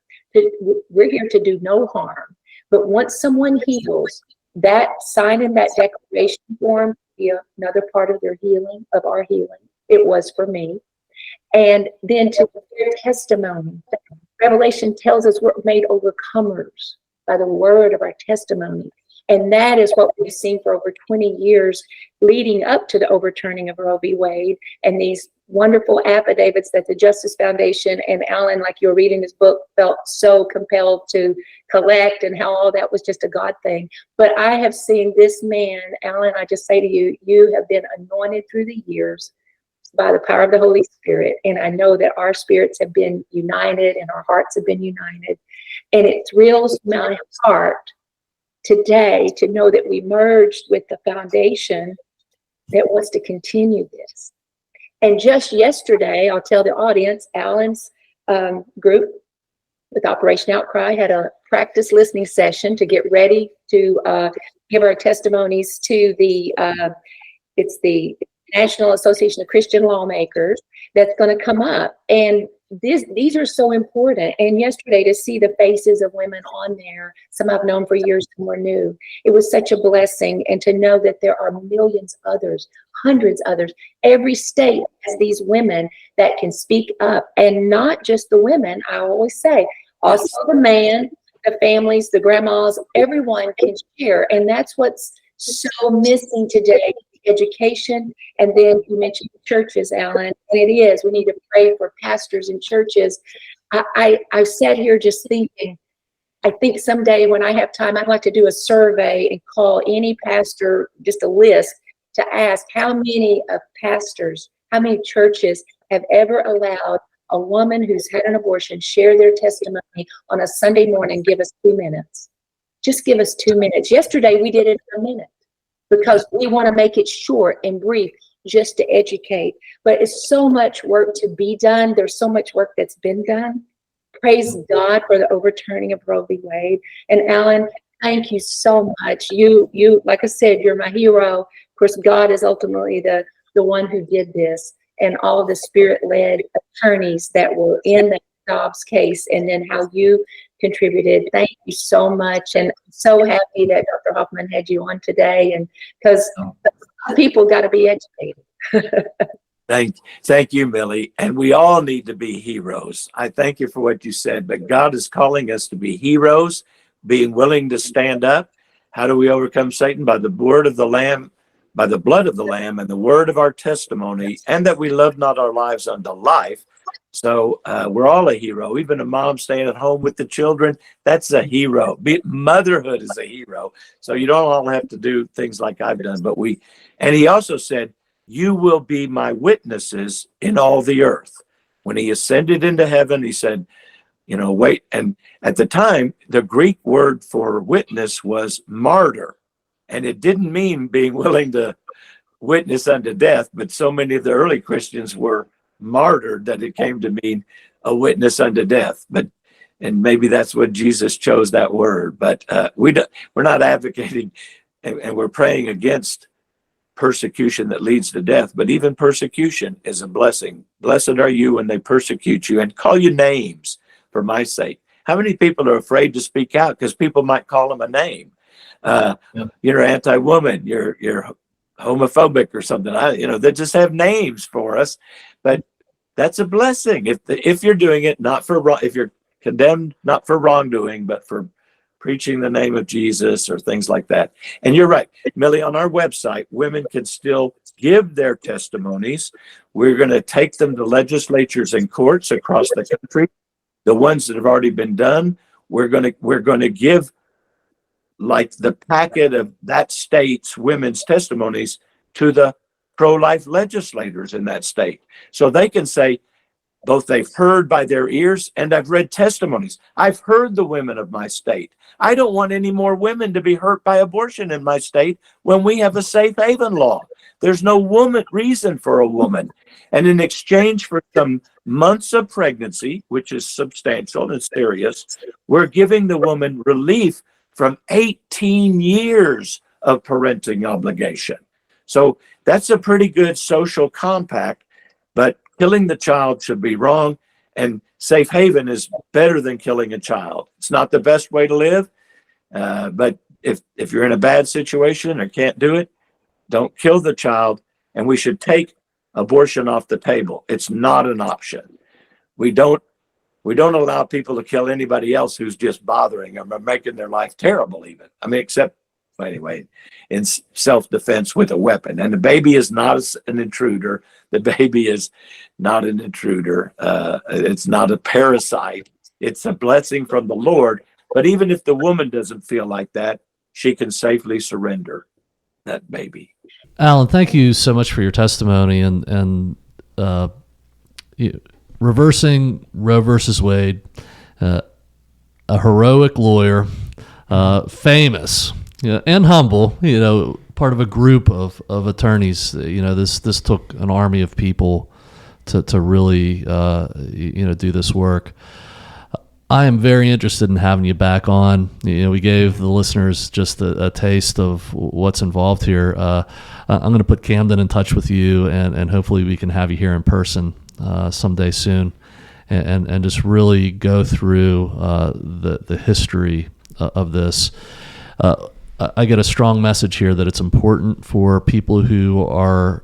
We're here to do no harm. But once someone heals, that signing that declaration form be another part of their healing, of our healing. It was for me. And then to their testimony. Revelation tells us we're made overcomers by the word of our testimony. And that is what we've seen for over 20 years leading up to the overturning of Roe v. Wade, and these wonderful affidavits that the Justice Foundation and Allan, like you're reading this book, felt so compelled to collect, and how all that was just a God thing. But I have seen this man, Allan, I just say to you, you have been anointed through the years by the power of the Holy Spirit. And I know that our spirits have been united and our hearts have been united. And it thrills my heart today to know that we merged with the foundation that wants to continue this. And just yesterday, I'll tell the audience, Allan's group with Operation Outcry had a practice listening session to get ready to give our testimonies to it's the National Association of Christian Lawmakers that's going to come up. And these are so important. And yesterday, to see the faces of women on there, some I've known for years, some were new. It was such a blessing. And to know that there are millions others, hundreds others. Every state has these women that can speak up, and not just the women. I always say, also the man, the families, the grandmas, everyone can share. And that's what's so missing today. Education. And then you mentioned churches, Allan, and it is, we need to pray for pastors and churches. I sat here just thinking, I think someday when I have time, I'd like to do a survey and call any pastor, just a list, to ask how many of pastors, how many churches have ever allowed a woman who's had an abortion share their testimony on a Sunday morning. Give us 2 minutes. Just give us 2 minutes. Yesterday we did it in a minute, because we want to make it short and brief, just to educate. But it's so much work to be done. There's so much work that's been done. Praise God for the overturning of Roe v. Wade. And Allan, Thank you so much. You, like I said, you're my hero. Of course, God is ultimately the one who did this, and all of the spirit-led attorneys that were in that Dobbs case, and then how you contributed. Thank you so much, and I'm so happy that Dr. Hoffman had you on today, and because people got to be educated. Thank you, Millie. And we all need to be heroes. I thank you for what you said, but God is calling us to be heroes, being willing to stand up. How do we overcome Satan? By the word of the Lamb, by the blood of the Lamb, and the word of our testimony, and that we love not our lives unto life. So we're all a hero. Even a mom staying at home with the children, that's a hero. Motherhood is a hero. So you don't all have to do things like I've done, but and he also said, you will be my witnesses in all the earth. When he ascended into heaven, he said, wait. And at the time, the Greek word for witness was martyr. And it didn't mean being willing to witness unto death, but so many of the early Christians were martyred that it came to mean a witness unto death. And maybe that's what Jesus chose that word. But we're not advocating, and we're praying against persecution that leads to death, but even persecution is a blessing. Blessed are you when they persecute you and call you names for my sake. How many people are afraid to speak out because people might call them a name? You're anti-woman, you're homophobic or something. They just have names for us, but that's a blessing if you're doing it if you're condemned not for wrongdoing, but for preaching the name of Jesus or things like that. And you're right, Millie, on our website, women can still give their testimonies. We're going to take them to legislatures and courts across the country. The ones that have already been done, we're going to give like the packet of that state's women's testimonies to the pro-life legislators in that state. So they can say, both they've heard by their ears and I've read testimonies. I've heard the women of my state. I don't want any more women to be hurt by abortion in my state when we have a safe haven law. There's no reason for a woman. And in exchange for some months of pregnancy, which is substantial and serious, we're giving the woman relief from 18 years of parenting obligation. So that's a pretty good social compact, but killing the child should be wrong, and safe haven is better than killing a child. It's not the best way to live, but if you're in a bad situation or can't do it, don't kill the child, and we should take abortion off the table. It's not an option. We don't allow people to kill anybody else who's just bothering them or making their life terrible even. Except, anyway, in self-defense with a weapon. And the baby is not an intruder. The baby is not an intruder. It's not a parasite. It's a blessing from the Lord. But even if the woman doesn't feel like that, she can safely surrender that baby. Allan, thank you so much for your testimony and reversing Roe versus Wade, a heroic lawyer, famous, and humble, part of a group of attorneys. This took an army of people to really do this work. I am very interested in having you back on. We gave the listeners just a taste of what's involved here. I'm going to put Camden in touch with you, and hopefully we can have you here in person someday soon, and just really go through the history of this. I get a strong message here that it's important for people who are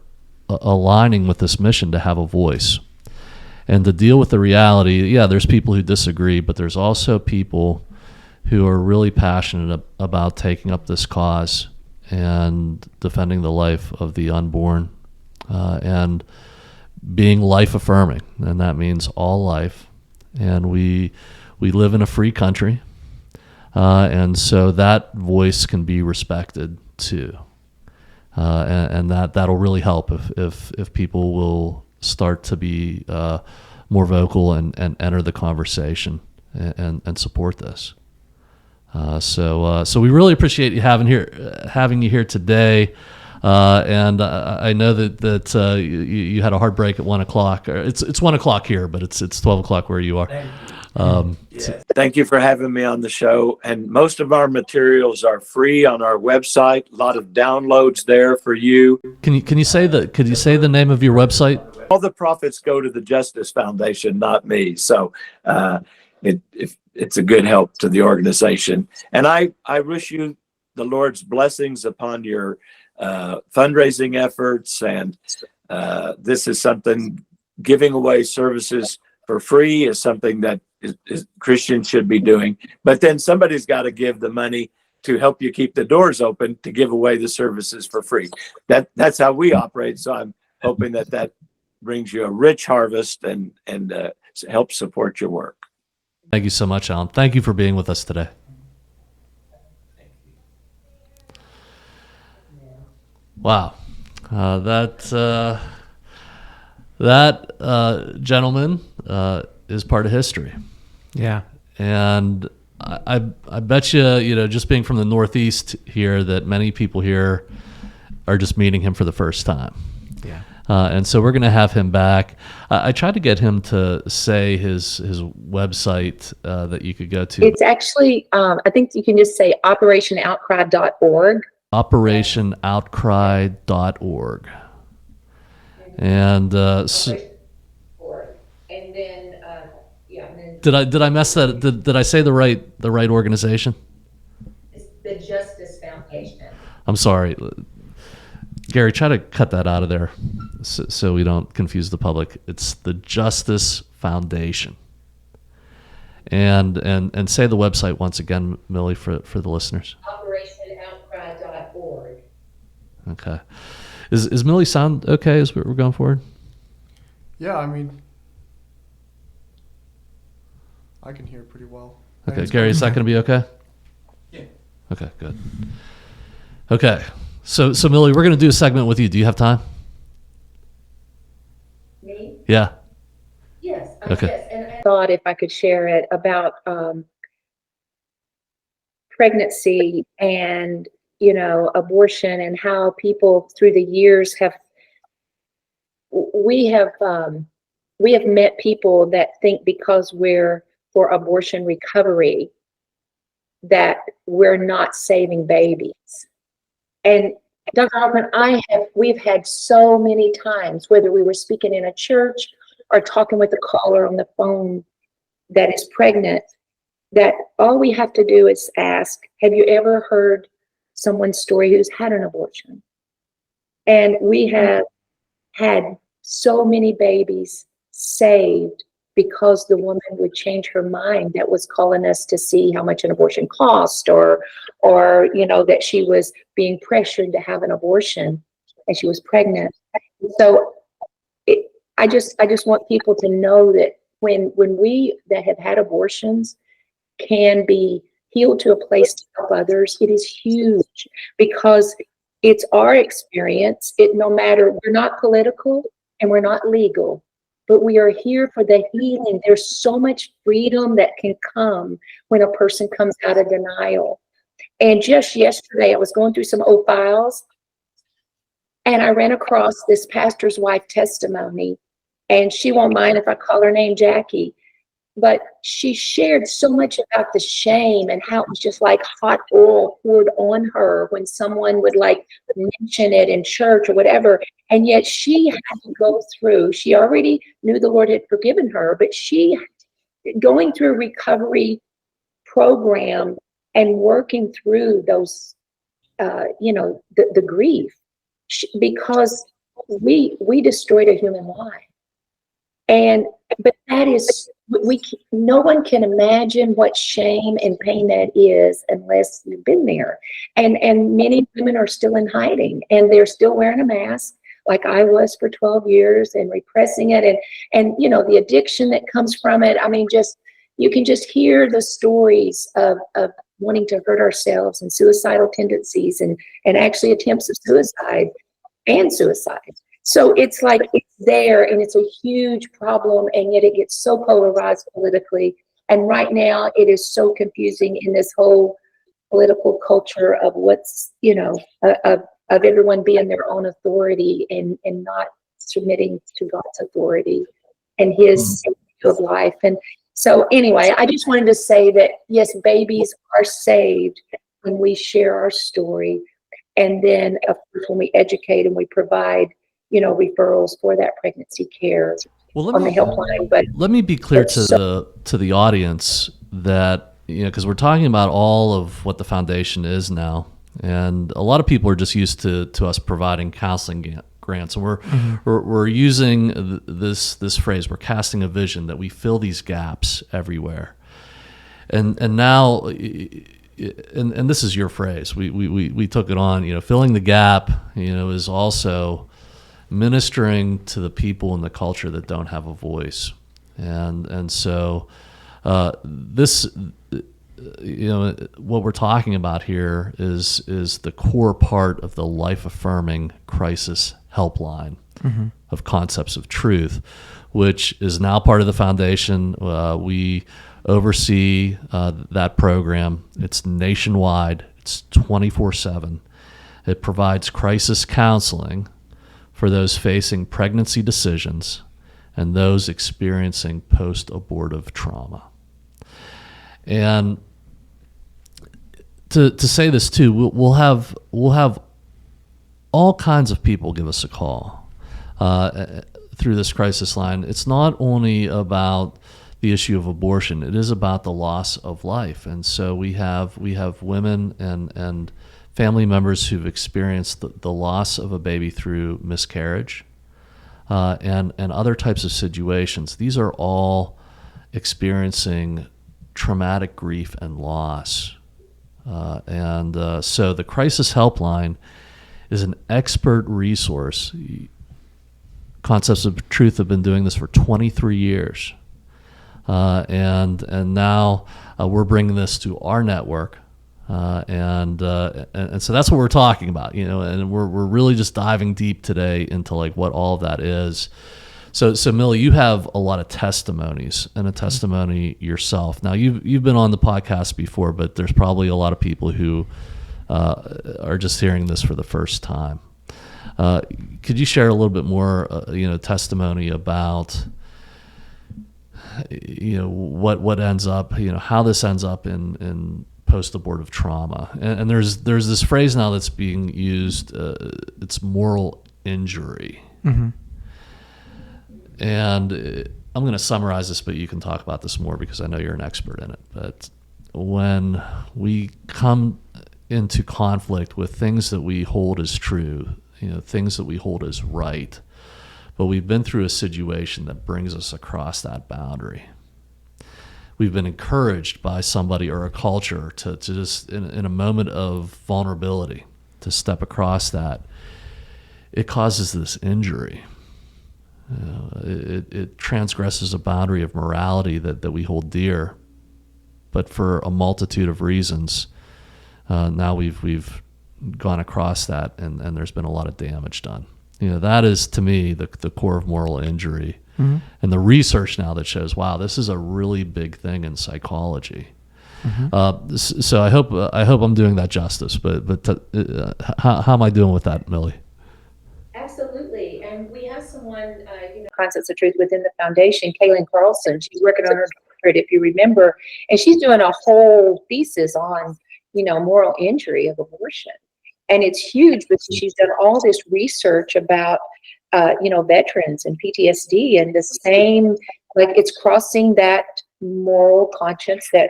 aligning with this mission to have a voice and to deal with the reality. Yeah, there's people who disagree, but there's also people who are really passionate about taking up this cause and defending the life of the unborn and being life affirming. And that means all life. And we live in a free country. And so that voice can be respected too. And that'll really help if people will start to be more vocal and enter the conversation and support this. So we really appreciate you having you here today. And I know that you had a hard break at 1 o'clock. It's 1 o'clock here, but it's 12 o'clock where you are. Thank you for having me on the show. And most of our materials are free on our website. A lot of downloads there for you. Could you say the name of your website? All the profits go to the Justice Foundation, not me. So it's a good help to the organization. And I wish you the Lord's blessings upon your fundraising efforts. And this is something, giving away services for free is something that Christians should be doing. But then somebody's got to give the money to help you keep the doors open to give away the services for free. That's how we operate. So I'm hoping that brings you a rich harvest and helps support your work. Thank you so much, Allan. Thank you for being with us today. Wow. That gentleman is part of history. Yeah. And I bet you, just being from the Northeast here, that many people here are just meeting him for the first time. Yeah. And so we're going to have him back. I tried to get him to say his website that you could go to. It's actually, I think you can just say operationoutcry.org. operationoutcry.org. And And then, did I mess that? Did I say the right organization? it's the Justice Foundation. I'm sorry, Gary. Try to cut that out of there, so we don't confuse the public. It's the Justice Foundation. And say the website once again, Millie, for the listeners. operationoutcry.org. Okay. Is Millie sound okay as we're going forward? Yeah, I mean, I can hear pretty well. Okay, Gary, is that going to be okay? Yeah. Okay, good. Okay, so Millie, we're going to do a segment with you. Do you have time? Me? Yeah. Yes. Okay. Yes. And I thought if I could share it about pregnancy and, abortion, and how people through the years we have met people that think because we're for abortion recovery that we're not saving babies. And Dr. Hoffman, we've had so many times, whether we were speaking in a church or talking with a caller on the phone that is pregnant, that all we have to do is ask, have you ever heard someone's story who's had an abortion? And we have had so many babies saved because the woman would change her mind that was calling us to see how much an abortion cost, or that she was being pressured to have an abortion and she was pregnant. So I just want people to know that when we that have had abortions can be healed to a place to help others, it is huge, because it's our experience. No matter, we're not political and we're not legal, but we are here for the healing. There's so much freedom that can come when a person comes out of denial. And just yesterday, I was going through some old files and I ran across this pastor's wife testimony, and she won't mind if I call her name Jackie. But she shared so much about the shame and how it was just like hot oil poured on her when someone would mention it in church or whatever. And yet she had to go through, she already knew the Lord had forgiven her, but she going through a recovery program and working through those, the grief, because we destroyed a human life. But that is, no one can imagine what shame and pain that is unless you've been there. And many women are still in hiding, and they're still wearing a mask, like I was for 12 years, and repressing it, and the addiction that comes from it. I mean, you can just hear the stories of wanting to hurt ourselves, and suicidal tendencies, and actually attempts of suicide and suicide. So it's there, and it's a huge problem, and yet it gets so polarized politically. And right now it is so confusing in this whole political culture of what's, of of everyone being their own authority and not submitting to God's authority and his of life. And so anyway, I just wanted to say that, yes, babies are saved when we share our story. And then, of course, when we educate and we provide, referrals for that pregnancy care on the helpline. But let me be clear to the audience that, because we're talking about all of what the foundation is now, and a lot of people are just used to us providing counseling grants, and we're using this phrase, we're casting a vision that we fill these gaps everywhere, and now. And this is your phrase. We took it on. Filling the gap. Is also ministering to the people in the culture that don't have a voice, and so this, what we're talking about here is the core part of the life-affirming crisis helpline of Concepts of Truth, which is now part of the foundation. We oversee that program. It's nationwide. It's 24/7. It provides crisis counseling for those facing pregnancy decisions and those experiencing post-abortive trauma. And to say this too, we'll have all kinds of people give us a call through this crisis line. It's not only about the issue of abortion; it is about the loss of life. And so we have women and family members who've experienced the loss of a baby through miscarriage and other types of situations. These are all experiencing traumatic grief and loss. So the Crisis Helpline is an expert resource. Concepts of Truth have been doing this for 23 years. And now we're bringing this to our network, and so that's what we're talking about, and we're really just diving deep today into like what all of that is. So Millie, you have a lot of testimonies and a testimony yourself. Now you've been on the podcast before, but there's probably a lot of people who are just hearing this for the first time. Could you share a little bit more, testimony about what ends up, how this ends up in post-abortive trauma, and there's this phrase now that's being used. It's moral injury, and I'm going to summarize this, but you can talk about this more because I know you're an expert in it. But when we come into conflict with things that we hold as true, things that we hold as right, but we've been through a situation that brings us across that boundary. We've been encouraged by somebody or a culture to just, in a moment of vulnerability, to step across that. It causes this injury. It transgresses a boundary of morality that we hold dear, but for a multitude of reasons, now we've gone across that, and there's been a lot of damage done. That is, to me, the core of moral injury. And the research now that shows, wow, this is a really big thing in psychology. So I hope I'm doing that justice. But how am I doing with that, Millie? Absolutely. And we have someone, Concepts of Truth within the foundation, Kaylin Carlson. She's working on her doctorate, if you remember, and she's doing a whole thesis on, moral injury of abortion. And it's huge because she's done all this research about, veterans and PTSD, and the same, like, it's crossing that moral conscience that,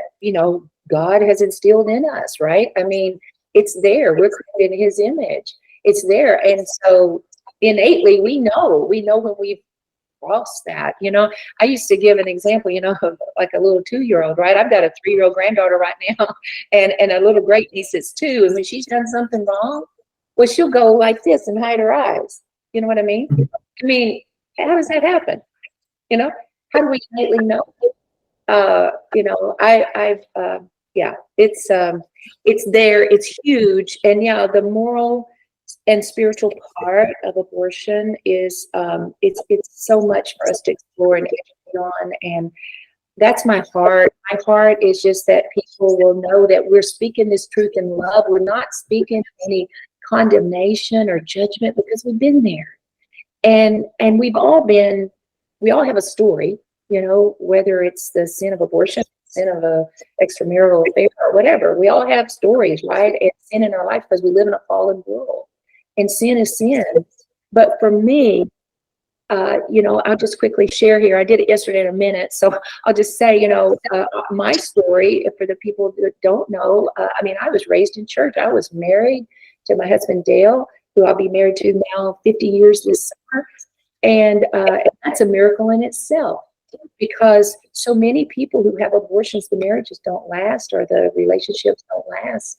God has instilled in us, right? I mean, it's there. We're created in his image. It's there. And so innately, we know when we've crossed that. I used to give an example, of like a little 2-year-old, right? I've got a 3-year-old granddaughter right now, and a little great niece is 2. And when she's done something wrong, well, she'll go like this and hide her eyes. You know what I mean? I mean, how does that happen? How do we innately know? It's there. It's huge. And yeah, the moral and spiritual part of abortion is it's so much for us to explore and educate on. And that's my heart. My heart is just that people will know that we're speaking this truth in love. We're not speaking any condemnation or judgment because we've been there. And we all have a story, whether it's the sin of abortion, sin of a extramarital affair, or whatever. We all have stories, right? And sin in our life because we live in a fallen world. And sin is sin. But for me, I'll just quickly share here. I did it yesterday in a minute. So I'll just say, my story for the people that don't know, I was raised in church. I was married to my husband, Dale, who I'll be married to now 50 years this summer. And that's a miracle in itself, because so many people who have abortions, the marriages don't last or the relationships don't last.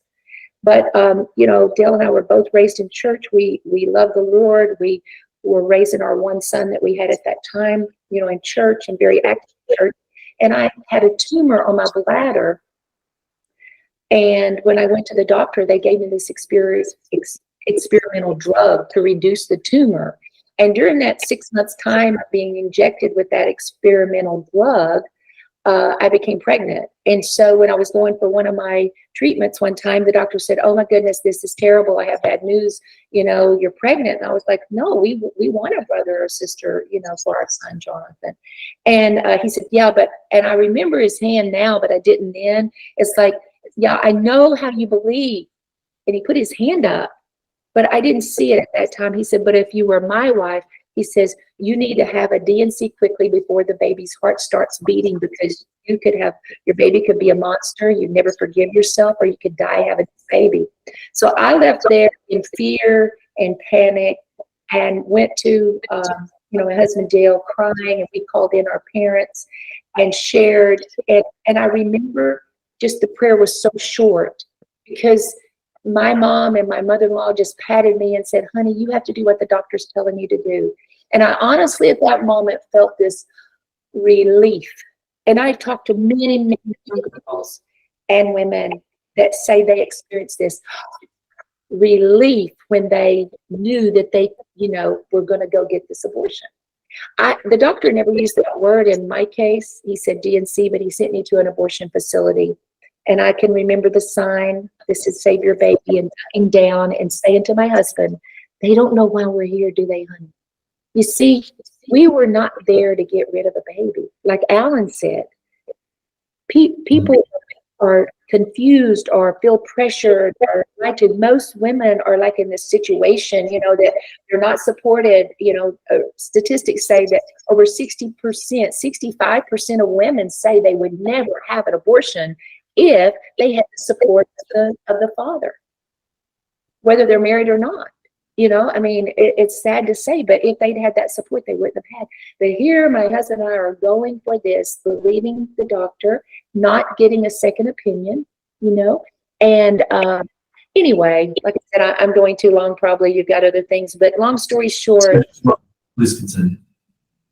But, Dale and I were both raised in church. We love the Lord. We were raising our one son that we had at that time, in church, and very active in church. And I had a tumor on my bladder. And when I went to the doctor, they gave me this experimental drug to reduce the tumor. And during that 6 months time of being injected with that experimental drug, I became pregnant. And so when I was going for one of my treatments one time, the doctor said, "Oh my goodness, this is terrible. I have bad news. You're pregnant." And I was like, "No, we want a brother or sister, for our son, Jonathan." And he said, "Yeah, but," and I remember his hand now, but I didn't then. It's like, "Yeah, I know how you believe." And he put his hand up, but I didn't see it at that time. He said, "But if you were my wife," he says, "you need to have a D&C quickly before the baby's heart starts beating, because your baby could be a monster. You'd never forgive yourself, or you could die having a baby." So I left there in fear and panic and went to, my husband Dale, crying, and we called in our parents and shared. And I remember just the prayer was so short, because my mom and my mother-in-law just patted me and said, "Honey, you have to do what the doctor's telling you to do." And I honestly at that moment felt this relief. And I've talked to many, many young girls and women that say they experienced this relief when they knew that they, were going to go get this abortion. The doctor never used that word in my case. He said D&C, but he sent me to an abortion facility. And I can remember the sign, "This is Save Your Baby," and tucking down and saying to my husband, "They don't know why we're here, do they, honey?" You see, we were not there to get rid of a baby. Like Allan said, people are confused or feel pressured, or most women are like in this situation, that they're not supported. Statistics say that over 60%, 65% of women say they would never have an abortion if they had the support of the father, whether they're married or not. It's sad to say, but if they'd had that support, they wouldn't have had. But here, my husband and I are going for this, believing the doctor, not getting a second opinion, And anyway, like I said, I'm going too long. Probably you've got other things, but long story short. Please continue.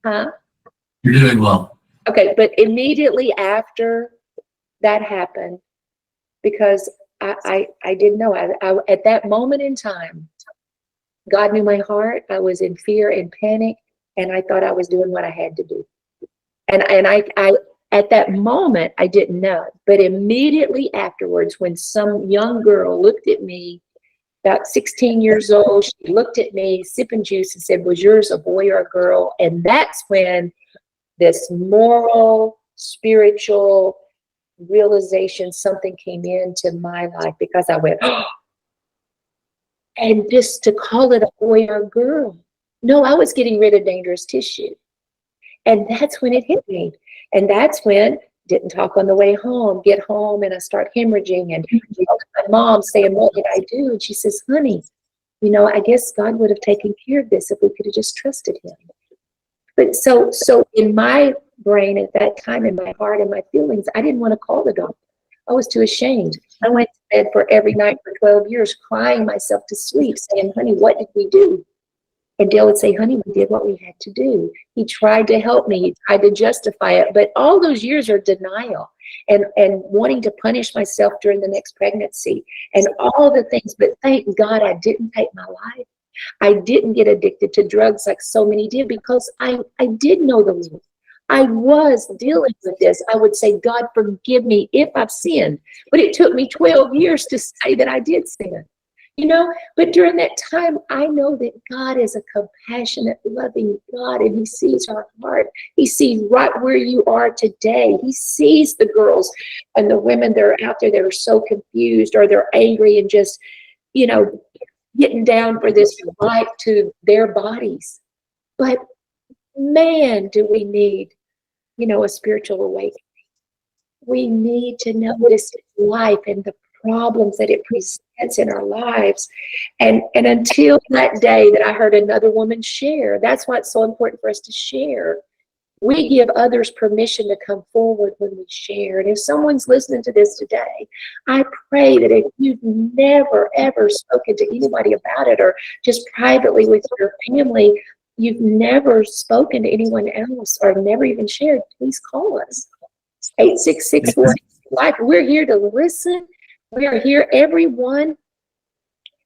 Huh? You're doing well. Okay, but immediately after that happened, because I didn't know. I at that moment in time, God knew my heart. I was in fear and panic, and I thought I was doing what I had to do. And I at that moment, I didn't know. But immediately afterwards, when some young girl looked at me, about 16 years old, she looked at me sipping juice and said, "Was yours a boy or a girl?" And that's when this moral, spiritual realization, something came into my life, because I went, "Oh," and just to call it a boy or a girl. No, I was getting rid of dangerous tissue. And that's when it hit me. And that's when, didn't talk on the way home, get home, and I start hemorrhaging, and my mom saying, "What did I do?" And she says, "Honey, I guess God would have taken care of this if we could have just trusted him." But so in my brain at that time, in my heart and my feelings, I didn't want to call the doctor. I was too ashamed. I went to bed for every night for 12 years, crying myself to sleep, saying, "Honey, what did we do?" And Dale would say, "Honey, we did what we had to do." He tried to help me. He tried to justify it. But all those years are denial and wanting to punish myself during the next pregnancy and all the things. But thank God I didn't take my life. I didn't get addicted to drugs like so many did, because I did know the Lord. I was dealing with this. I would say, "God, forgive me if I've sinned." But it took me 12 years to say that I did sin. But during that time, I know that God is a compassionate, loving God, and he sees our heart. He sees right where you are today. He sees the girls and the women that are out there that are so confused, or they're angry and just, getting down for this right to their bodies. But man, do we need, a spiritual awakening. We need to notice life and the problems that it presents in our lives. And until that day that I heard another woman share, that's why it's so important for us to share. We give others permission to come forward when we share. And if someone's listening to this today, I pray that if you've never, ever spoken to anybody about it, or just privately with your family, you've never spoken to anyone else or never even shared, please call us. 866-4 We're here to listen. We are here. Everyone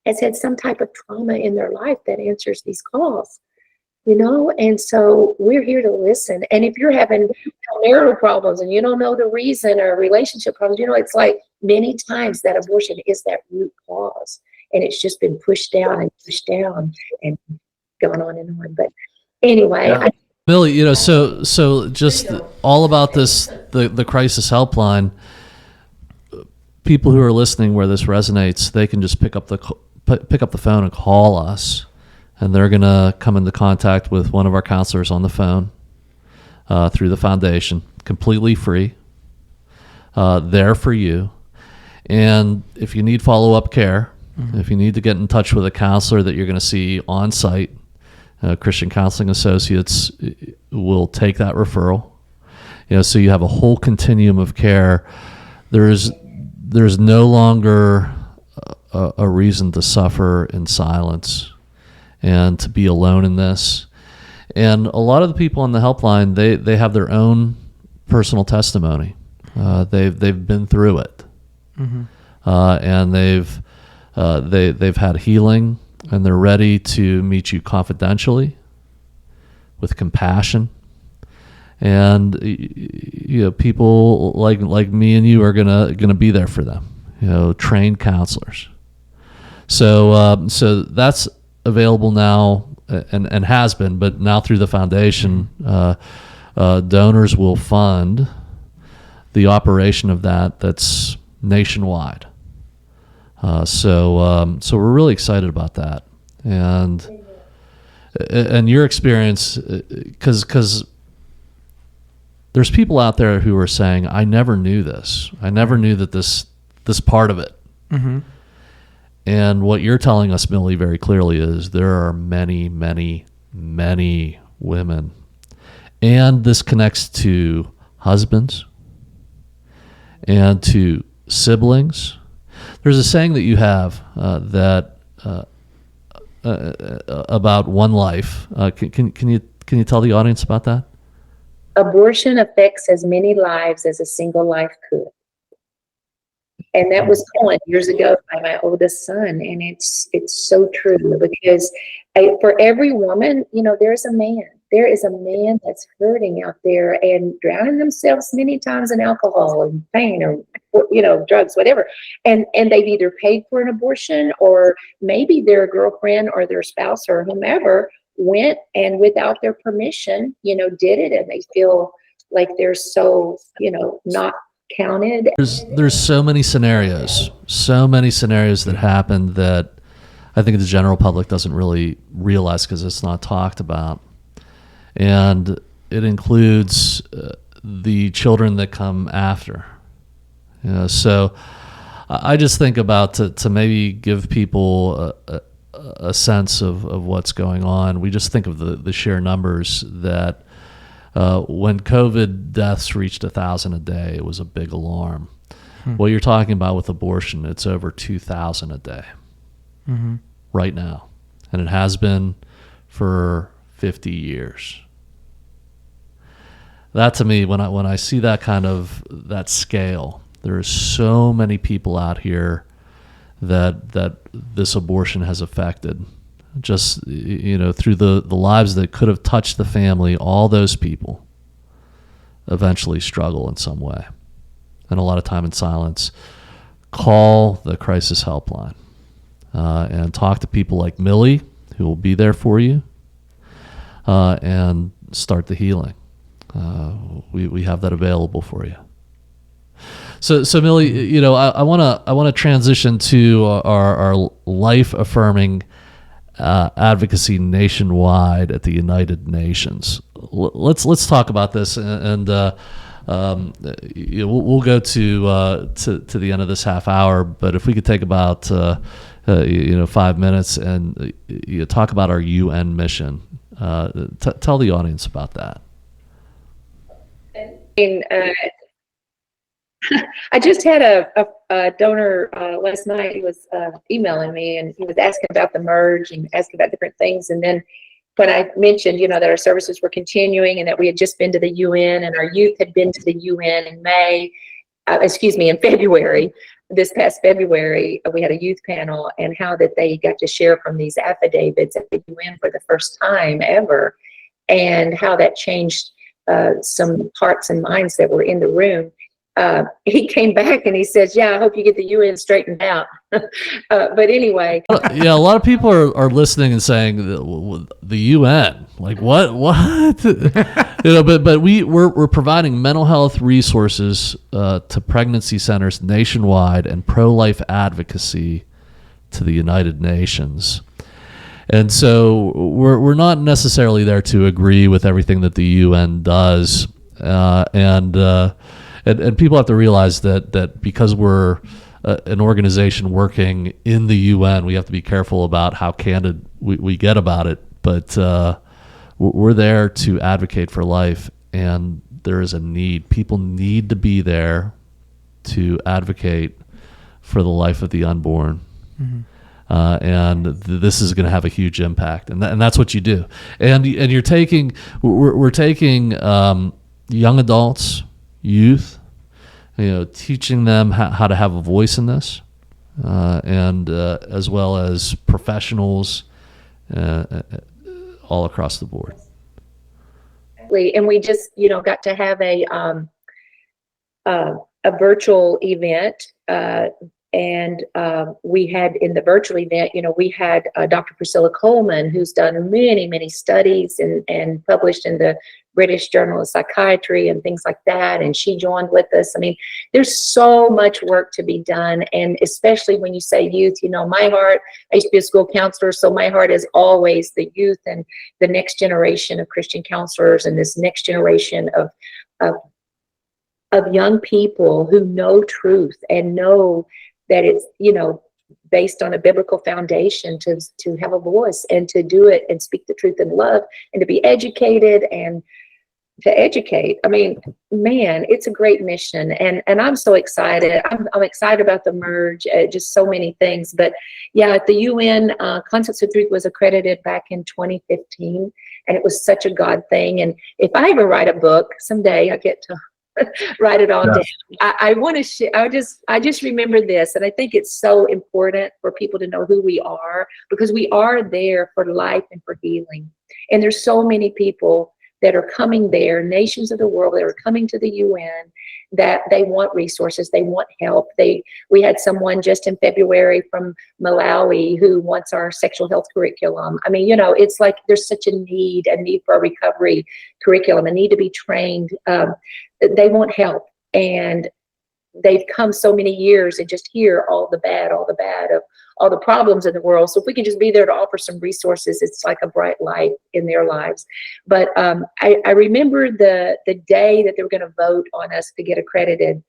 has had some type of trauma in their life that answers these calls, and so we're here to listen. And if you're having marital problems and you don't know the reason, or relationship problems, it's like many times that abortion is that root cause, and it's just been pushed down and going on and on. But anyway, Yeah. Millie, so just all about this, the crisis helpline. People who are listening where this resonates, they can just pick up the phone and call us, and they're gonna come into contact with one of our counselors on the phone through the foundation, completely free, there for you. And if you need follow-up care, if you need to get in touch with a counselor that you're going to see on site, Christian Counseling Associates will take that referral. So you have a whole continuum of care. There's no longer a reason to suffer in silence and to be alone in this. And a lot of the people on the helpline, they have their own personal testimony. They've been through it, and they've had healing. And they're ready to meet you confidentially, with compassion, and people like me and you are gonna be there for them. Trained counselors. So that's available now, and has been, but now through the foundation, donors will fund the operation of that. That's nationwide. So we're really excited about that, and your experience, because there's people out there who are saying, I never knew this. I never knew that this part of it. Mm-hmm. And what you're telling us, Millie, very clearly is there are many, many, many women, and this connects to husbands and to siblings. There's a saying that you have about one life. Can you tell the audience about that? Abortion affects as many lives as a single life could. And that was coined years ago by my oldest son, and it's so true, because for every woman, there's a man. There is a man that's hurting out there and drowning themselves many times in alcohol and pain, or drugs, whatever. And they've either paid for an abortion, or maybe their girlfriend or their spouse or whomever went and without their permission, did it, and they feel like they're so, not counted. There's so many scenarios that happen that I think the general public doesn't really realize because it's not talked about. And it includes the children that come after. So I just think about to maybe give people a sense of what's going on. We just think of the sheer numbers that when COVID deaths reached 1,000 a day, it was a big alarm. What you're talking about with abortion, it's over 2,000 a day right now. And it has been for 50 years. That to me, when I see that kind of that scale, there are so many people out here that this abortion has affected. Just through the lives that could have touched the family, all those people eventually struggle in some way, and a lot of time in silence. Call the crisis helpline. and talk to people like Millie, who will be there for you, and start the healing. We have that available for you. So Millie, I want to transition to our life affirming advocacy nationwide at the United Nations. Let's talk about this, and we'll go to the end of this half hour. But if we could take about 5 minutes and talk about our UN mission, tell the audience about that. I just had a donor last night. He was emailing me, and he was asking about the merge and asking about different things. And then when I mentioned, that our services were continuing and that we had just been to the UN and our youth had been to the UN in February, this past February, we had a youth panel, and how that they got to share from these affidavits at the UN for the first time ever, and how that changed some hearts and minds that were in the room. He came back and he says, "Yeah, I hope you get the UN straightened out." But anyway. Yeah, a lot of people are listening and saying the UN, like what? But we're providing mental health resources to pregnancy centers nationwide and pro-life advocacy to the United Nations. And so we're not necessarily there to agree with everything that the UN does, and people have to realize that because we're an organization working in the UN, we have to be careful about how candid we get about it. But we're there to advocate for life, and there is a need. People need to be there to advocate for the life of the unborn. Mm-hmm. And this is going to have a huge impact, and that's what you do. And we're taking young adults, youth, teaching them how to have a voice in this, and as well as professionals all across the board. And we just, got to have a virtual event, and we had in the virtual event, we had Dr. Priscilla Coleman, who's done many, many studies and published in the British Journal of Psychiatry and things like that. And she joined with us. I mean, there's so much work to be done. And especially when you say youth, my heart, I used to be a school counselor, so my heart is always the youth and the next generation of Christian counselors and this next generation of young people who know truth and know that it's, based on a biblical foundation to have a voice and to do it and speak the truth in love and to be educated and to educate. I mean, man, it's a great mission, and I'm so excited. I'm excited about the merge, just so many things. But yeah, at the UN, Concepts of Truth was accredited back in 2015, and it was such a God thing. And if I ever write a book someday, I get to write it all down. I want to share. I just remember this, and I think it's so important for people to know who we are, because we are there for life and for healing. And there's so many people that are coming there, nations of the world that are coming to the UN, that they want resources, they want help. We had someone just in February from Malawi who wants our sexual health curriculum. I mean, it's like there's such a need for a recovery curriculum, a need to be trained. They want help, and they've come so many years and just hear all the bad of all the problems in the world. So if we can just be there to offer some resources, it's like a bright light in their lives. But I remember the day that they were going to vote on us to get accredited.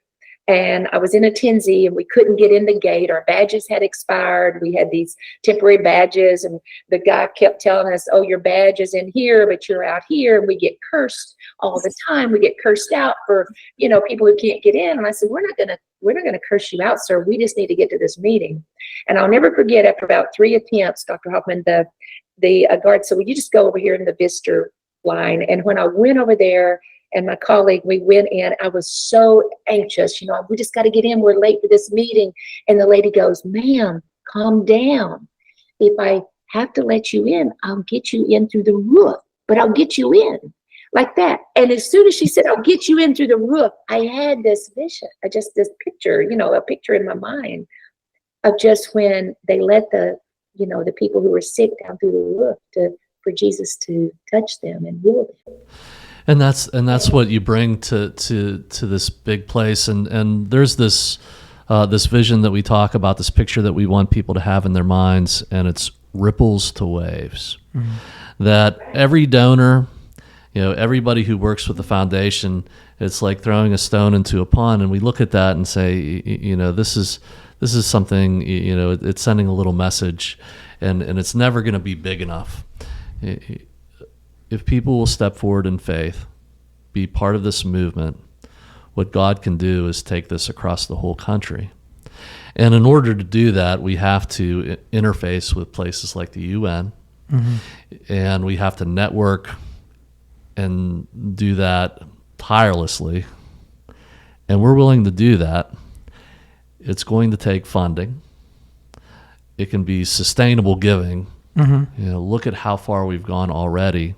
And I was in a Tenzi, and we couldn't get in the gate. Our badges had expired. We had these temporary badges, and the guy kept telling us, "Oh, your badge is in here, but you're out here." And we get cursed all the time. We get cursed out for, people who can't get in. And I said, we're not gonna curse you out, sir. We just need to get to this meeting. And I'll never forget, after about 3 attempts, Dr. Hoffman, the guard said, "Will you just go over here in the visitor line?" And when I went over there, and my colleague, we went in, I was so anxious. We just got to get in. We're late for this meeting. And the lady goes, "Ma'am, calm down. If I have to let you in, I'll get you in through the roof, but I'll get you in." Like that. And as soon as she said, "I'll get you in through the roof," I had this vision, this picture, a picture in my mind. of just when they let the people who were sick down through the roof for Jesus to touch them and heal them. And that's what you bring to this big place. And there's this vision that we talk about, this picture that we want people to have in their minds, and it's ripples to waves. Mm-hmm. That every donor, everybody who works with the foundation, it's like throwing a stone into a pond, and we look at that and say, this is something, it's sending a little message, and it's never going to be big enough. If people will step forward in faith, be part of this movement, what God can do is take this across the whole country. And in order to do that, we have to interface with places like the UN, mm-hmm. and we have to network and do that tirelessly. And we're willing to do that. It's going to take funding. It can be sustainable giving. Mm-hmm. Look at how far we've gone already.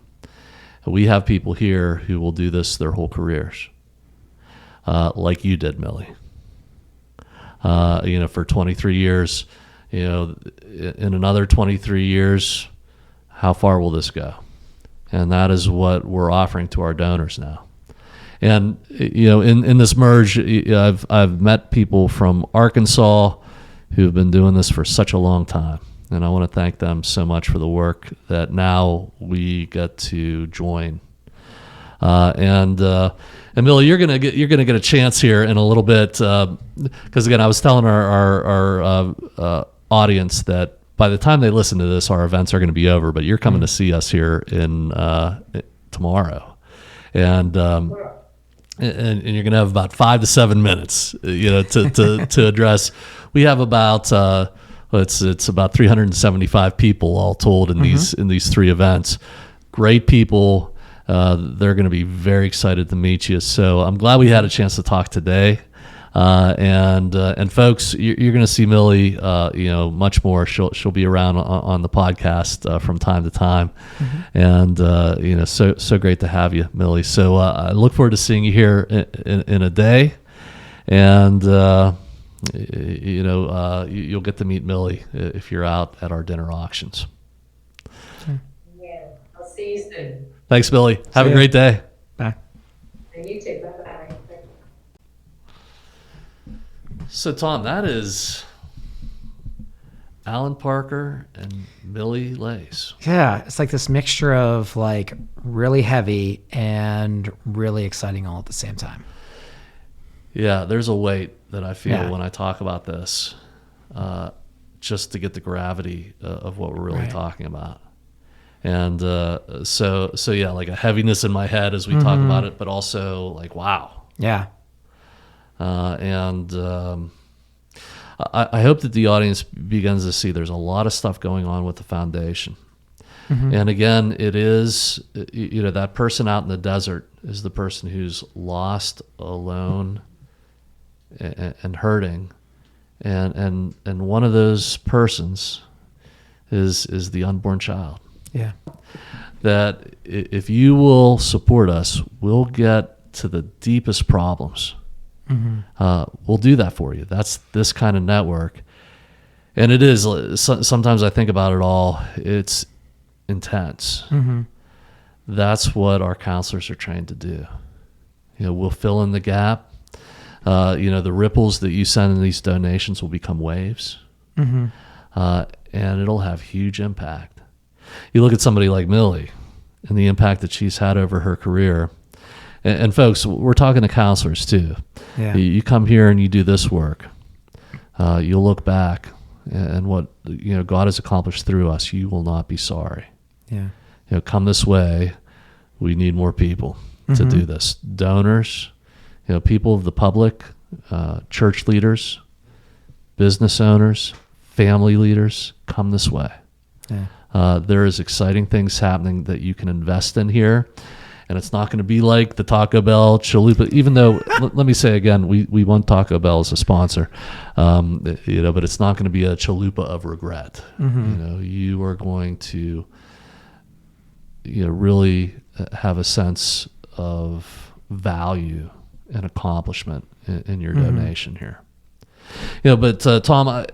We have people here who will do this their whole careers, like you did, Millie. For 23 years, in another 23 years, how far will this go? And that is what we're offering to our donors now. And in this merge, I've met people from Arkansas who've been doing this for such a long time, and I want to thank them so much for the work that now we get to join. And Millie, you're gonna get a chance here in a little bit, because again, I was telling our audience that by the time they listen to this, our events are going to be over. But you're coming to see us here in tomorrow, and you're going to have about 5 to 7 minutes, to address. We have about it's about 375 people all told in these 3 events. Great people. They're going to be very excited to meet you. So I'm glad we had a chance to talk today. And folks, you're going to see Millie, much more. She'll be around on the podcast from time to time, and so great to have you, Millie. So I look forward to seeing you here in a day, and you'll get to meet Millie if you're out at our dinner auctions. Yeah, I'll see you soon. Thanks, Millie. Have a great day. Bye. And you too. Bye-bye. So, Tom, that is Allan Parker and Millie Lace. Yeah, it's like this mixture of like really heavy and really exciting all at the same time. Yeah, there's a weight that I feel when I talk about this, just to get the gravity of what we're really talking about. And so yeah, like a heaviness in my head as we talk about it, but also like, wow. Yeah. And I hope that the audience begins to see there's a lot of stuff going on with the foundation. Mm-hmm. And again, it is, that person out in the desert is the person who's lost, alone, and hurting. And one of those persons is the unborn child. Yeah. That if you will support us, we'll get to the deepest problems. Mm-hmm. We'll do that for you. That's this kind of network. And it is, sometimes I think about it all, it's intense. Mm-hmm. That's what our counselors are trained to do. We'll fill in the gap. The ripples that you send in these donations will become waves. Mm-hmm. And it'll have huge impact. You look at somebody like Millie and the impact that she's had over her career. And folks, we're talking to counselors too. Yeah. You come here and you do this work. You'll look back and what God has accomplished through us. You will not be sorry. Yeah. Come this way. We need more people to do this. Donors, people of the public, church leaders, business owners, family leaders. Come this way. Yeah. There is exciting things happening that you can invest in here. And it's not going to be like the Taco Bell chalupa, even though, let me say again, we want Taco Bell as a sponsor, but it's not going to be a chalupa of regret. Mm-hmm. You are going to, really have a sense of value and accomplishment in your donation here. But Tom, I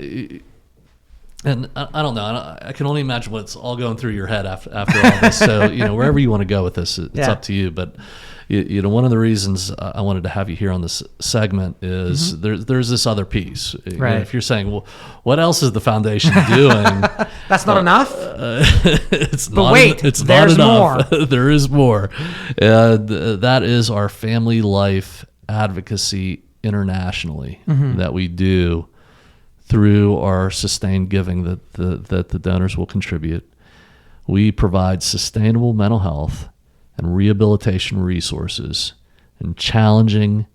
don't know. I can only imagine what's all going through your head after all this. So, wherever you want to go with this, it's up to you. But, one of the reasons I wanted to have you here on this segment is there's this other piece. Right. If you're saying, well, what else is the foundation doing? That's not enough? It's But not. wait, It's there's not enough. more. There is more. That is our family life advocacy internationally that we do through our sustained giving that the donors will contribute. We provide sustainable mental health and rehabilitation resources in challenging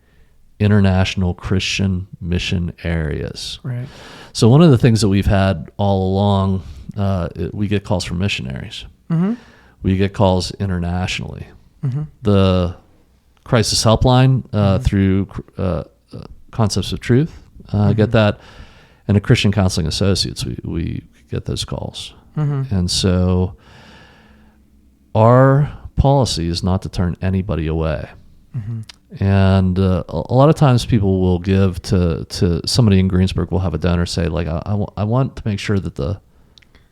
international Christian mission areas. Right. So one of the things that we've had all along, we get calls from missionaries. We get calls internationally. The Crisis Helpline through Concepts of Truth, get that. And the Christian Counseling Associates, we get those calls. And so our policy is not to turn anybody away. And a lot of times people will give to somebody in Greensburg, will have a donor say, like, I want to make sure that the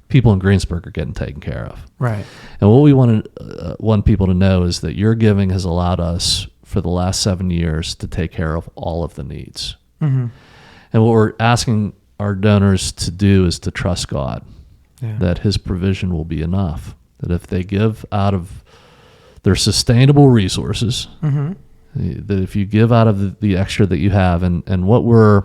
people in Greensburg are getting taken care of. Right. And what we want people to know is that your giving has allowed us for the last 7 years to take care of all of the needs. And what we're asking our donors to do is to trust God, that his provision will be enough, that if they give out of their sustainable resources, that if you give out of the extra that you have, and what we're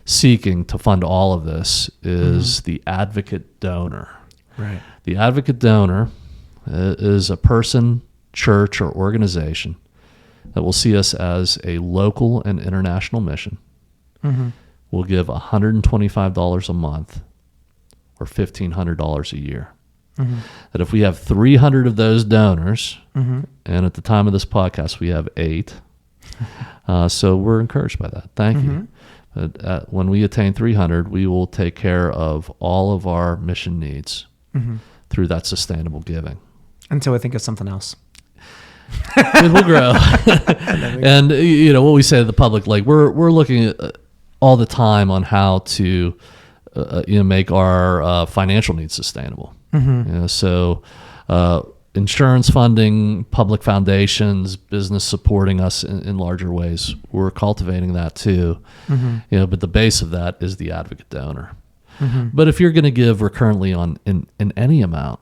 seeking to fund all of this is the advocate donor. Right. The advocate donor is a person, church, or organization that will see us as a local and international mission. Will give $125 a month or $1,500 a year. That if we have 300 of those donors, and at the time of this podcast we have 8, so we're encouraged by that. Thank you. But when we attain 300, we will take care of all of our mission needs through that sustainable giving. Until I think of something else. It will grow. And what we say to the public, like we're looking at all the time on how to make our financial needs sustainable. So insurance funding, public foundations, business supporting us in larger ways. We're cultivating that too. But the base of that is the advocate donor. But if you're going to give recurrently in any amount,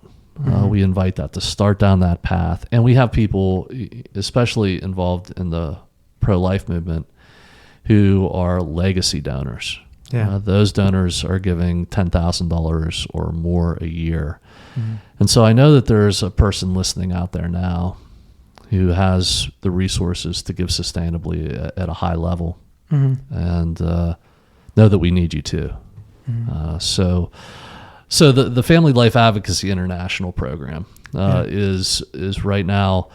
we invite that to start down that path. And we have people, especially involved in the pro-life movement, who are legacy donors. Those donors are giving $10,000 or more a year. And so I know that there's a person listening out there now who has the resources to give sustainably at a high level, and know that we need you too. So the Family Life Advocacy International program is right now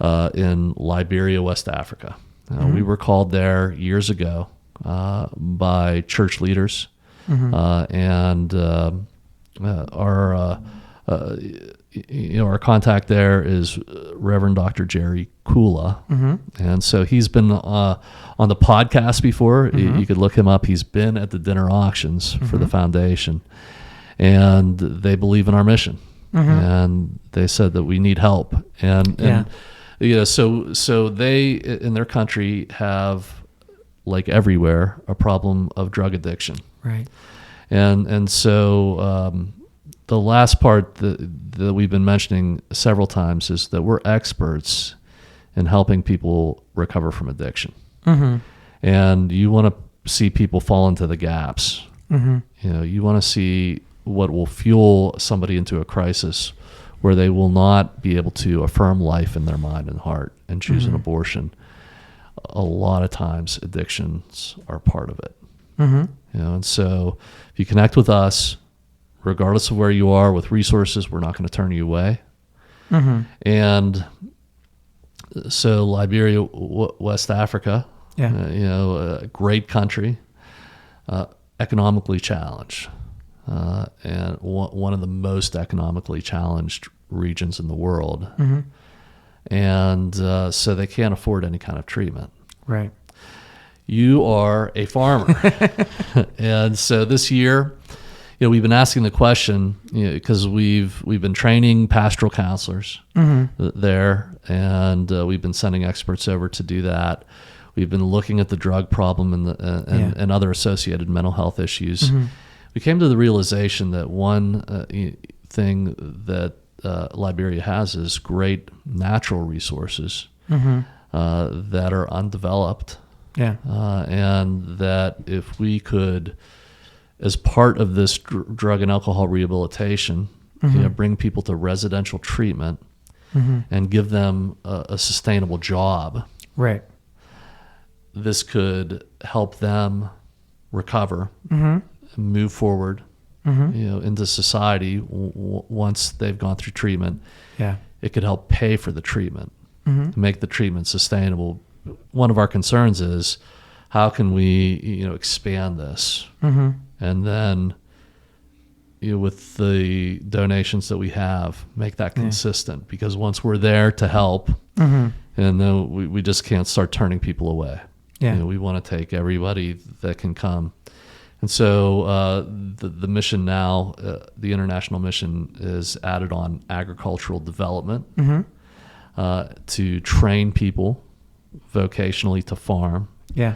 in Liberia, West Africa. We were called there years ago by church leaders, and our contact there is Reverend Dr. Jerry Kula, and so he's been on the podcast before. You could look him up. He's been at the dinner auctions for the foundation, and they believe in our mission, and they said that we need help, and so they in their country have, like everywhere, a problem of drug addiction. Right. And so the last part that we've been mentioning several times is that we're experts in helping people recover from addiction. And you want to see people fall into the gaps. You want to see what will fuel somebody into a crisis where they will not be able to affirm life in their mind and heart and choose an abortion. A lot of times addictions are part of it. And so if you connect with us, regardless of where you are with resources, we're not going to turn you away. And so Liberia, West Africa, a great country, economically challenged, and one of the most economically challenged regions in the world. And so they can't afford any kind of treatment. Right. you are a farmer. And so this year, we've been asking the question, because we've been training pastoral counselors there, and we've been sending experts over to do that. We've been looking at the drug problem and other associated mental health issues. We came to the realization that one thing that Liberia has is great natural resources that are undeveloped. And that if we could, as part of this drug and alcohol rehabilitation, bring people to residential treatment and give them a sustainable job, Right. this could help them recover, and move forward, into society once they've gone through treatment. Yeah. It could help pay for the treatment, make the treatment sustainable. One of our concerns is, how can we, expand this, and then, with the donations that we have, make that consistent. Because once we're there to help, and then we just can't start turning people away. We want to take everybody that can come. And so the mission now, the international mission, is added on agricultural development to train people vocationally to farm. Yeah.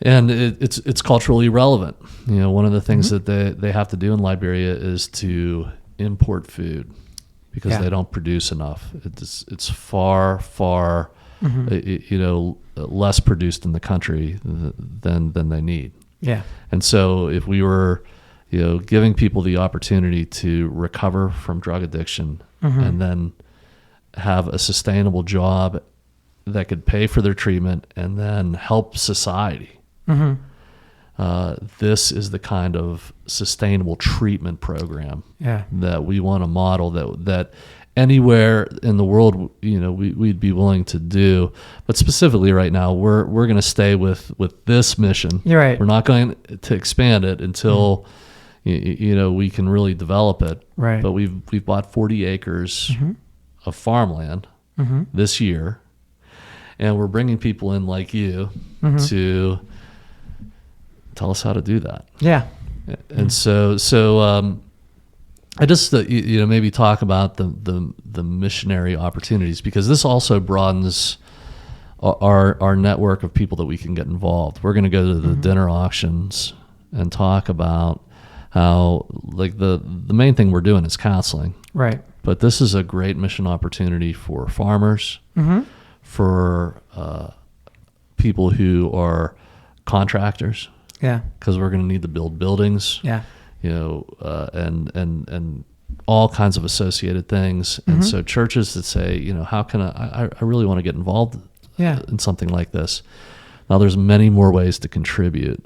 And it's culturally relevant. One of the things that they have to do in Liberia is to import food, because they don't produce enough. It's far less produced in the country than they need. Yeah. And so if we were, giving people the opportunity to recover from drug addiction and then have a sustainable job that could pay for their treatment and then help society, this is the kind of sustainable treatment program that we want to model, that anywhere in the world, we'd be willing to do. But specifically right now, we're going to stay with this mission. You're right. We're not going to expand it until we can really develop it. Right. But we've bought 40 acres of farmland this year, and we're bringing people in like you to tell us how to do that. Yeah. And so I just maybe talk about the missionary opportunities, because this also broadens our network of people that we can get involved. We're going to go to the dinner auctions and talk about how, like, the main thing we're doing is counseling. Right. But this is a great mission opportunity for farmers, for people who are contractors. Yeah. Because we're going to need to build buildings. Yeah. And all kinds of associated things. And so churches that say, how can I really want to get involved in something like this. Now there's many more ways to contribute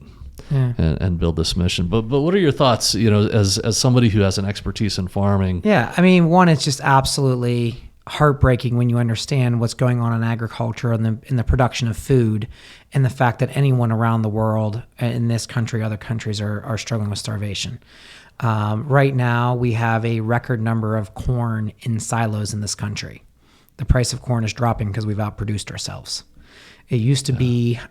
and build this mission. But what are your thoughts, as somebody who has an expertise in farming? Yeah. I mean, one, it's just absolutely heartbreaking when you understand what's going on in agriculture and in the production of food, and the fact that anyone around the world, in this country, other countries, are struggling with starvation. Right now, we have a record number of corn in silos in this country. The price of corn is dropping because we've outproduced ourselves. It used to be, it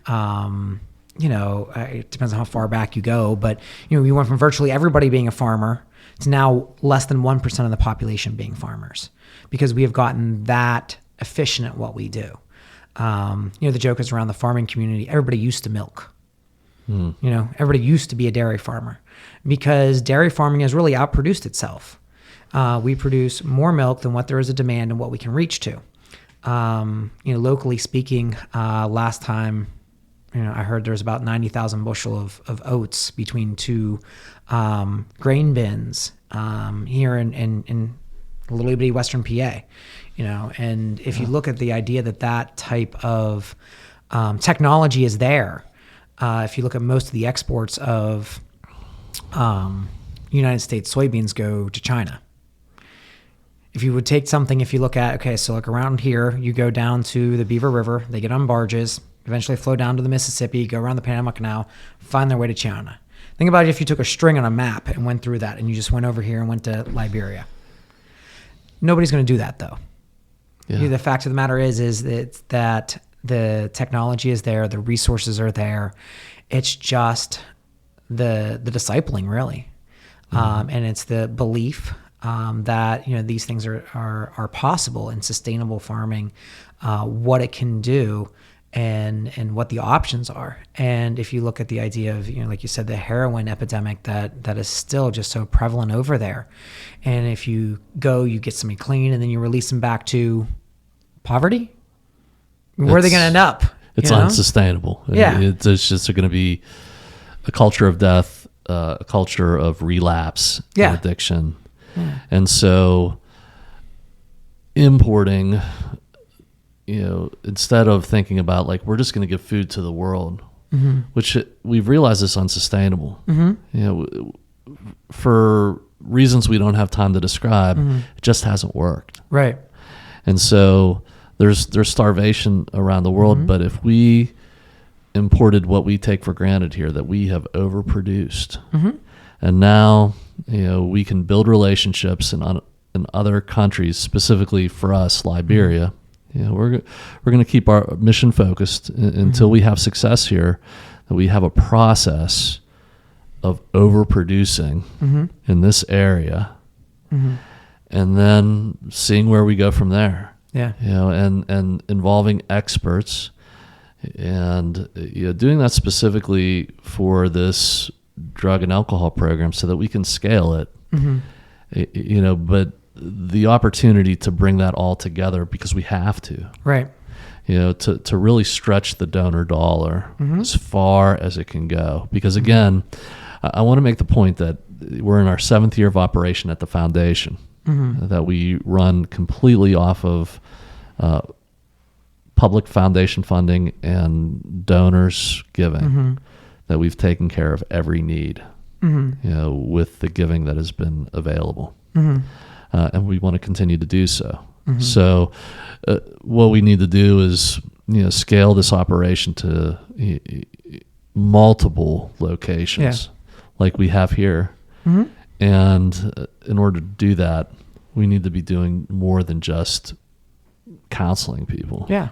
depends on how far back you go, but we went from virtually everybody being a farmer to now less than 1% of the population being farmers, because we have gotten that efficient at what we do. The joke is around the farming community. Everybody used to milk. Everybody used to be a dairy farmer, because dairy farming has really outproduced itself. We produce more milk than what there is a demand and what we can reach to. Locally speaking, last time, I heard there's about 90,000 bushel of oats between two grain bins here in little bitty Western PA. And if you look at the idea that type of technology is there, if you look at most of the exports of United States soybeans go to China. If you would take something, if you look at, so like around here, you go down to the Beaver River, they get on barges, eventually flow down to the Mississippi, go around the Panama Canal, find their way to China. Think about it if you took a string on a map and went through that, and you just went over here and went to Liberia. Nobody's going to do that, though. Yeah. The fact of the matter is that The technology is there. The resources are there. It's just the discipling, really. And it's the belief that these things are possible in sustainable farming, what it can do, and what the options are. And if you look at the idea of like you said, the heroin epidemic that is still just so prevalent over there, and if you get somebody clean and then you release them back to poverty, where are they going to end up? It's unsustainable. Yeah. It's just going to be a culture of death, a culture of relapse and addiction. Yeah. And so importing, instead of thinking about like, we're just going to give food to the world, which we've realized is unsustainable. For reasons we don't have time to describe, it just hasn't worked. Right. And so there's starvation around the world, but if we imported what we take for granted here, that we have overproduced, and now we can build relationships in other countries, specifically for us, Liberia. We're going to keep our mission focused until we have success here, that we have a process of overproducing in this area, and then seeing where we go from there. Yeah. And involving experts, and doing that specifically for this drug and alcohol program so that we can scale it. But the opportunity to bring that all together, because we have to. Right. To really stretch the donor dollar as far as it can go. Because again, I want to make the point that we're in our 7th year of operation at the foundation, that we run completely off of public foundation funding and donors giving, that we've taken care of every need, with the giving that has been available. And we want to continue to do so. So what we need to do is, scale this operation to multiple locations like we have here. And in order to do that, we need to be doing more than just counseling people. Yeah.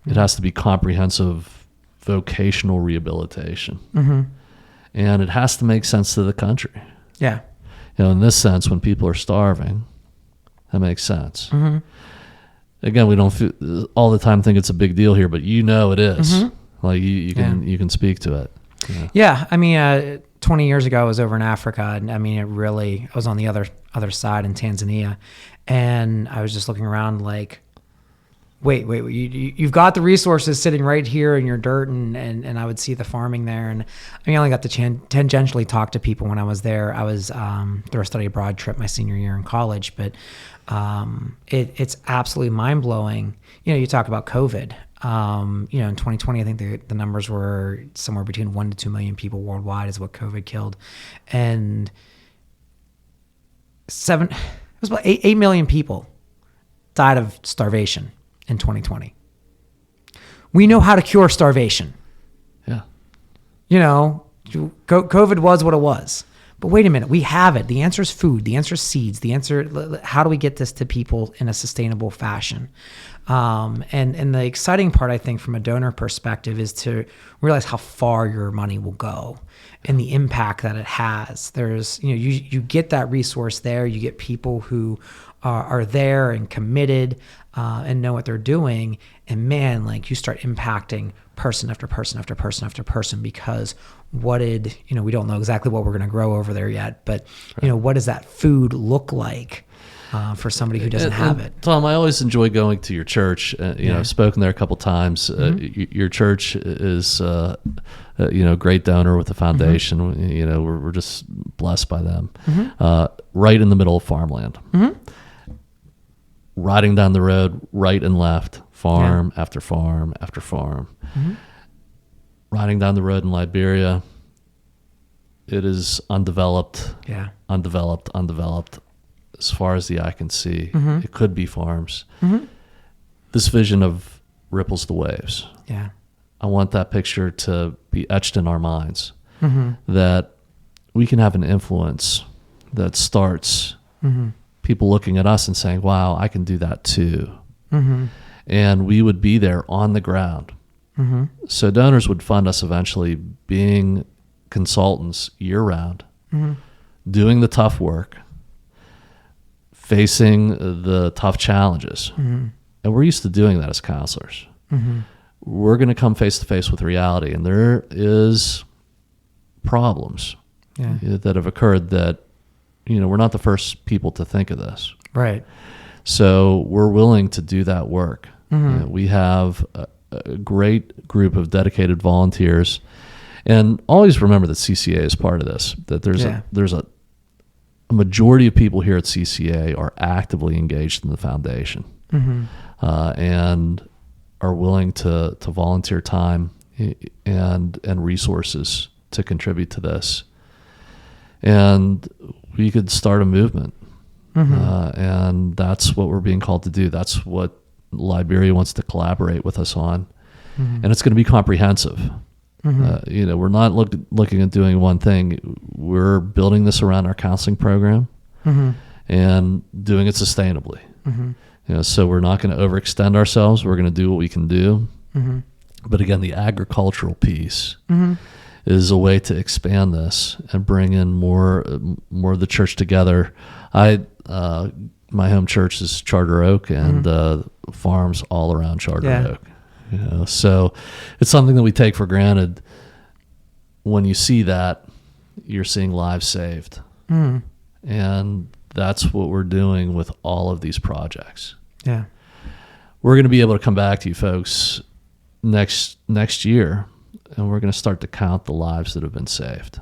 It has to be comprehensive vocational rehabilitation. And it has to make sense to the country. Yeah. In this sense, when people are starving, that makes sense. Again, we don't all the time think it's a big deal here, but it is. Like you can speak to it. Yeah. I mean, 20 years ago, I was over in Africa, and I mean, I was on the other side in Tanzania, and I was just looking around like, wait, you've got the resources sitting right here in your dirt, and I would see the farming there. And I mean, I only got to tangentially talk to people when I was there. I was through a study abroad trip my senior year in college, but it's absolutely mind-blowing. You talk about COVID. In 2020, I think the numbers were somewhere between 1 to 2 million people worldwide is what COVID killed. And it was about 8 million people died of starvation in 2020. We know how to cure starvation. Yeah. COVID was what it was. But wait a minute, we have it. The answer is food. The answer is seeds. The answer, how do we get this to people in a sustainable fashion? And the exciting part, I think, from a donor perspective is to realize how far your money will go and the impact that it has. There's, you get that resource there. You get people who are there and committed and know what they're doing. And man, like you start impacting person after person after person after person, because we don't know exactly what we're going to grow over there yet, but what does that food look like for somebody who doesn't have it? Tom, I always enjoy going to your church. I've spoken there a couple times. Your church is a great donor with the foundation. We're just blessed by them. Right in the middle of farmland. Riding down the road, right and left, farm after farm after farm. Riding down the road in Liberia, it is undeveloped, undeveloped as far as the eye can see. It could be farms. This vision of ripples the waves. Yeah, I want that picture to be etched in our minds, that we can have an influence that starts people looking at us and saying, wow, I can do that too. and we would be there on the ground. So donors would fund us eventually being consultants year round, doing the tough work, facing the tough challenges. And we're used to doing that as counselors. We're going to come face to face with reality, and there is problems that have occurred that, we're not the first people to think of this. Right. So we're willing to do that work. We have a great group of dedicated volunteers, and always remember that CCA is part of this, that there's a majority of people here at CCA are actively engaged in the foundation, and are willing to volunteer time and resources to contribute to this. And we could start a movement. And that's what we're being called to do. That's what Liberia wants to collaborate with us on. And it's going to be comprehensive. We're not looking at doing one thing. We're building this around our counseling program and doing it sustainably. So we're not going to overextend ourselves. We're going to do what we can do. But again, the agricultural piece is a way to expand this and bring in more of the church together. My home church is Charter Oak, and farms all around Charter Oak. So it's something that we take for granted. When you see that, you're seeing lives saved, and that's what we're doing with all of these projects. Yeah, we're going to be able to come back to you folks next year, and we're going to start to count the lives that have been saved.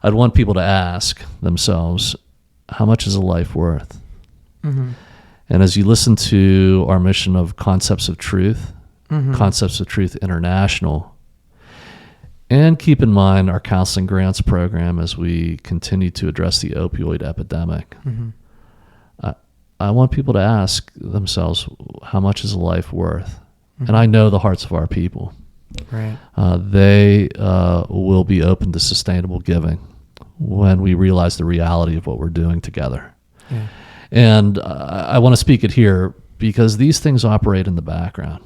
I'd want people to ask themselves, how much is a life worth? And as you listen to our mission of Concepts of Truth, Concepts of Truth International, and keep in mind our counseling grants program as we continue to address the opioid epidemic, I want people to ask themselves, how much is a life worth? And I know the hearts of our people. Right. They will be open to sustainable giving when we realize the reality of what we're doing together. Yeah. And I want to speak it here because these things operate in the background.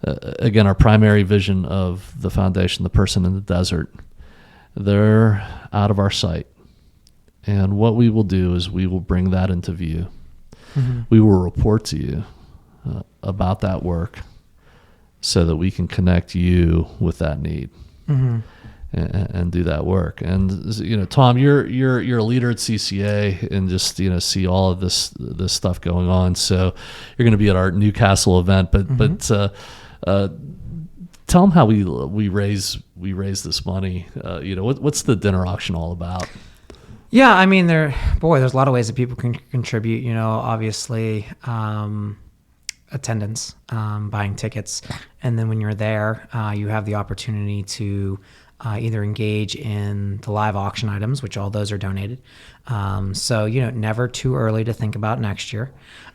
Again, our primary vision of the foundation, the person in the desert, they're out of our sight. And what we will do is we will bring that into view. We will report to you about that work so that we can connect you with that need. And do that work. And Tom, you're a leader at CCA, and just see all of this stuff going on. So you're going to be at our Newcastle event, but tell them how we raise this money. What's the dinner auction all about? Yeah, I mean, there's a lot of ways that people can contribute. Obviously, attendance, buying tickets, and then when you're there, you have the opportunity to either engage in the live auction items, which all those are donated. So, never too early to think about next year.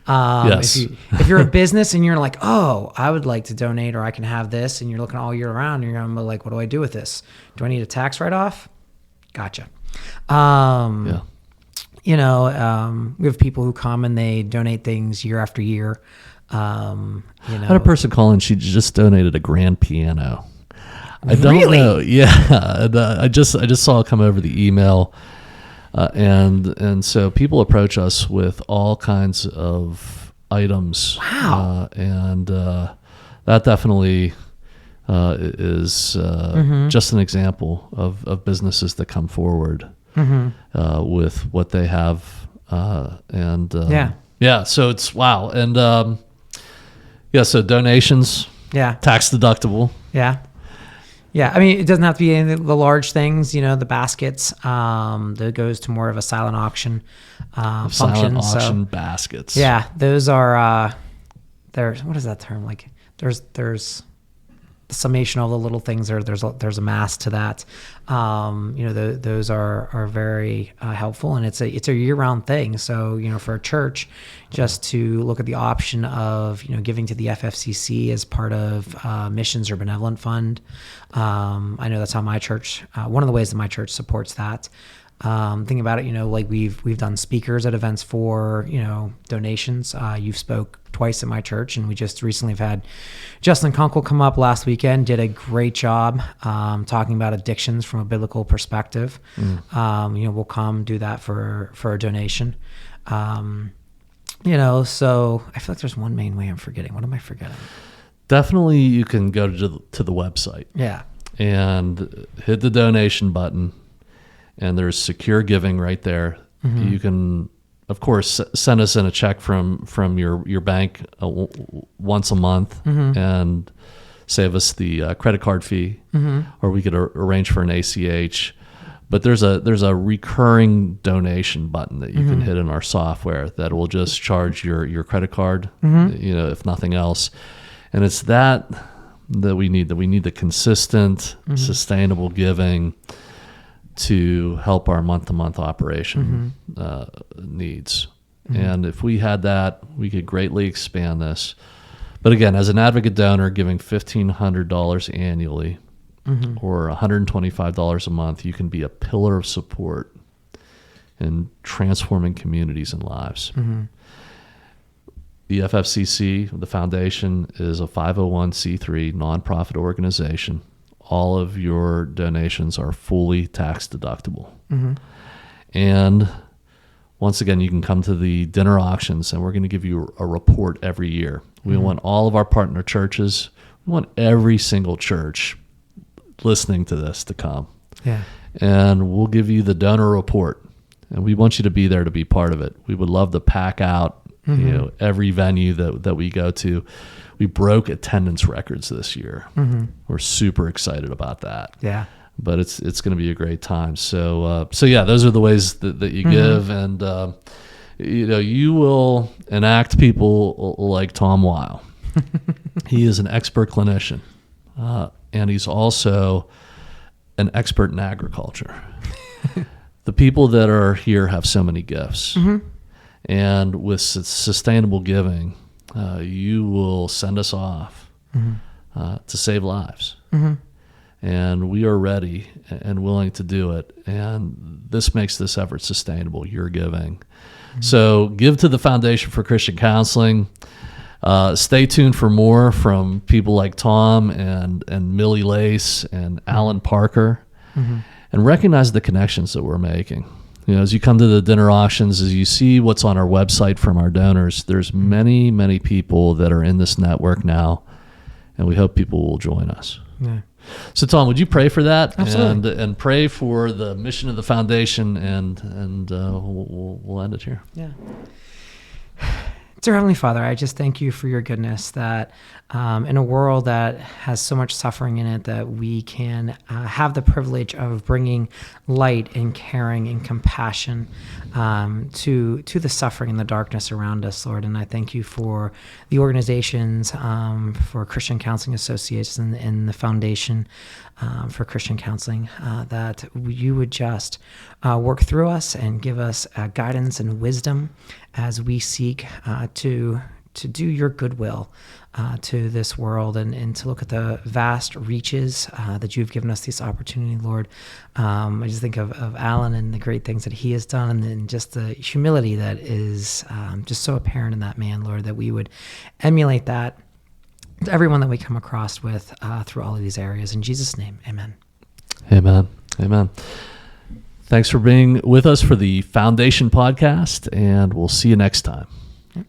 Yes. If you're a business and you're like, oh, I would like to donate, or I can have this, and you're looking all year round, and you're going to be like, what do I do with this? Do I need a tax write-off? Gotcha. We have people who come and they donate things year after year. I had a person call in, she just donated a grand piano. I don't Really? know. Yeah. And, I just saw it come over the email. And so people approach us with all kinds of items. Wow. That definitely is just an example of businesses that come forward with what they have. So it's wow. And so donations. Yeah. Tax deductible. Yeah. Yeah, I mean, it doesn't have to be any of the large things, the baskets, that goes to more of a silent auction function. Silent auction baskets. Yeah, those are, what is that term? Like, there's the summation of all the little things, there's a mass to that. Those are very helpful, and it's a year-round thing. So, for a church, just to look at the option of, giving to the FFCC as part of missions or benevolent fund. I know that's how my church, one of the ways that my church supports that. Thinking about it, like we've done speakers at events for, donations. You've spoke twice at my church, and we just recently have had Justin Kunkel come up last weekend, did a great job talking about addictions from a biblical perspective. We'll come do that for a donation. So I feel like there's one main way I'm forgetting. What am I forgetting? Definitely you can go to the website. Yeah. And hit the donation button, and there's secure giving right there. You can, of course, send us in a check from your bank once a month and save us the credit card fee, or we could arrange for an ACH. But there's a recurring donation button that you can hit in our software that will just charge your credit card, if nothing else. And it's that we need. That we need the consistent, sustainable giving to help our month-to-month operation needs. And if we had that, we could greatly expand this. But again, as an advocate donor, giving $1,500 annually or $125 a month, you can be a pillar of support in transforming communities and lives. The FFCC, the foundation, is a 501c3 nonprofit organization. All of your donations are fully tax deductible. And once again, you can come to the dinner auctions, and we're going to give you a report every year. We want all of our partner churches, we want every single church listening to this to come. Yeah. And we'll give you the donor report, and we want you to be there to be part of it. We would love to pack out every venue that we go to. We broke attendance records this year. We're super excited about that. Yeah. But it's going to be a great time. So yeah, those are the ways that you give, and you will enact people like Tom Weil. He is an expert clinician, and he's also an expert in agriculture. The people that are here have so many gifts. And with sustainable giving, you will send us off to save lives. And we are ready and willing to do it. And this makes this effort sustainable, your giving. So give to the Foundation for Christian Counseling. Stay tuned for more from people like Tom and Millie Lace and Allan Parker. And recognize the connections that we're making. As you come to the dinner auctions, as you see what's on our website from our donors, there's many, many people that are in this network now, and we hope people will join us. Yeah. So, Tom, would you pray for that? Absolutely. And pray for the mission of the foundation, and we'll end it here. Yeah. Dear Heavenly Father, I just thank you for your goodness, that in a world that has so much suffering in it, that we can have the privilege of bringing light and caring and compassion to the suffering and the darkness around us, Lord. And I thank you for the organizations, for Christian Counseling Association and the Foundation for Christian Counseling, that you would just work through us and give us guidance and wisdom as we seek to do your goodwill to this world, and to look at the vast reaches that you've given us this opportunity, Lord. I just think of Allan and the great things that he has done, and then just the humility that is just so apparent in that man, Lord, that we would emulate that to everyone that we come across with through all of these areas. In Jesus' name, amen. Amen. Amen. Thanks for being with us for the Foundation Podcast, and we'll see you next time. Yep.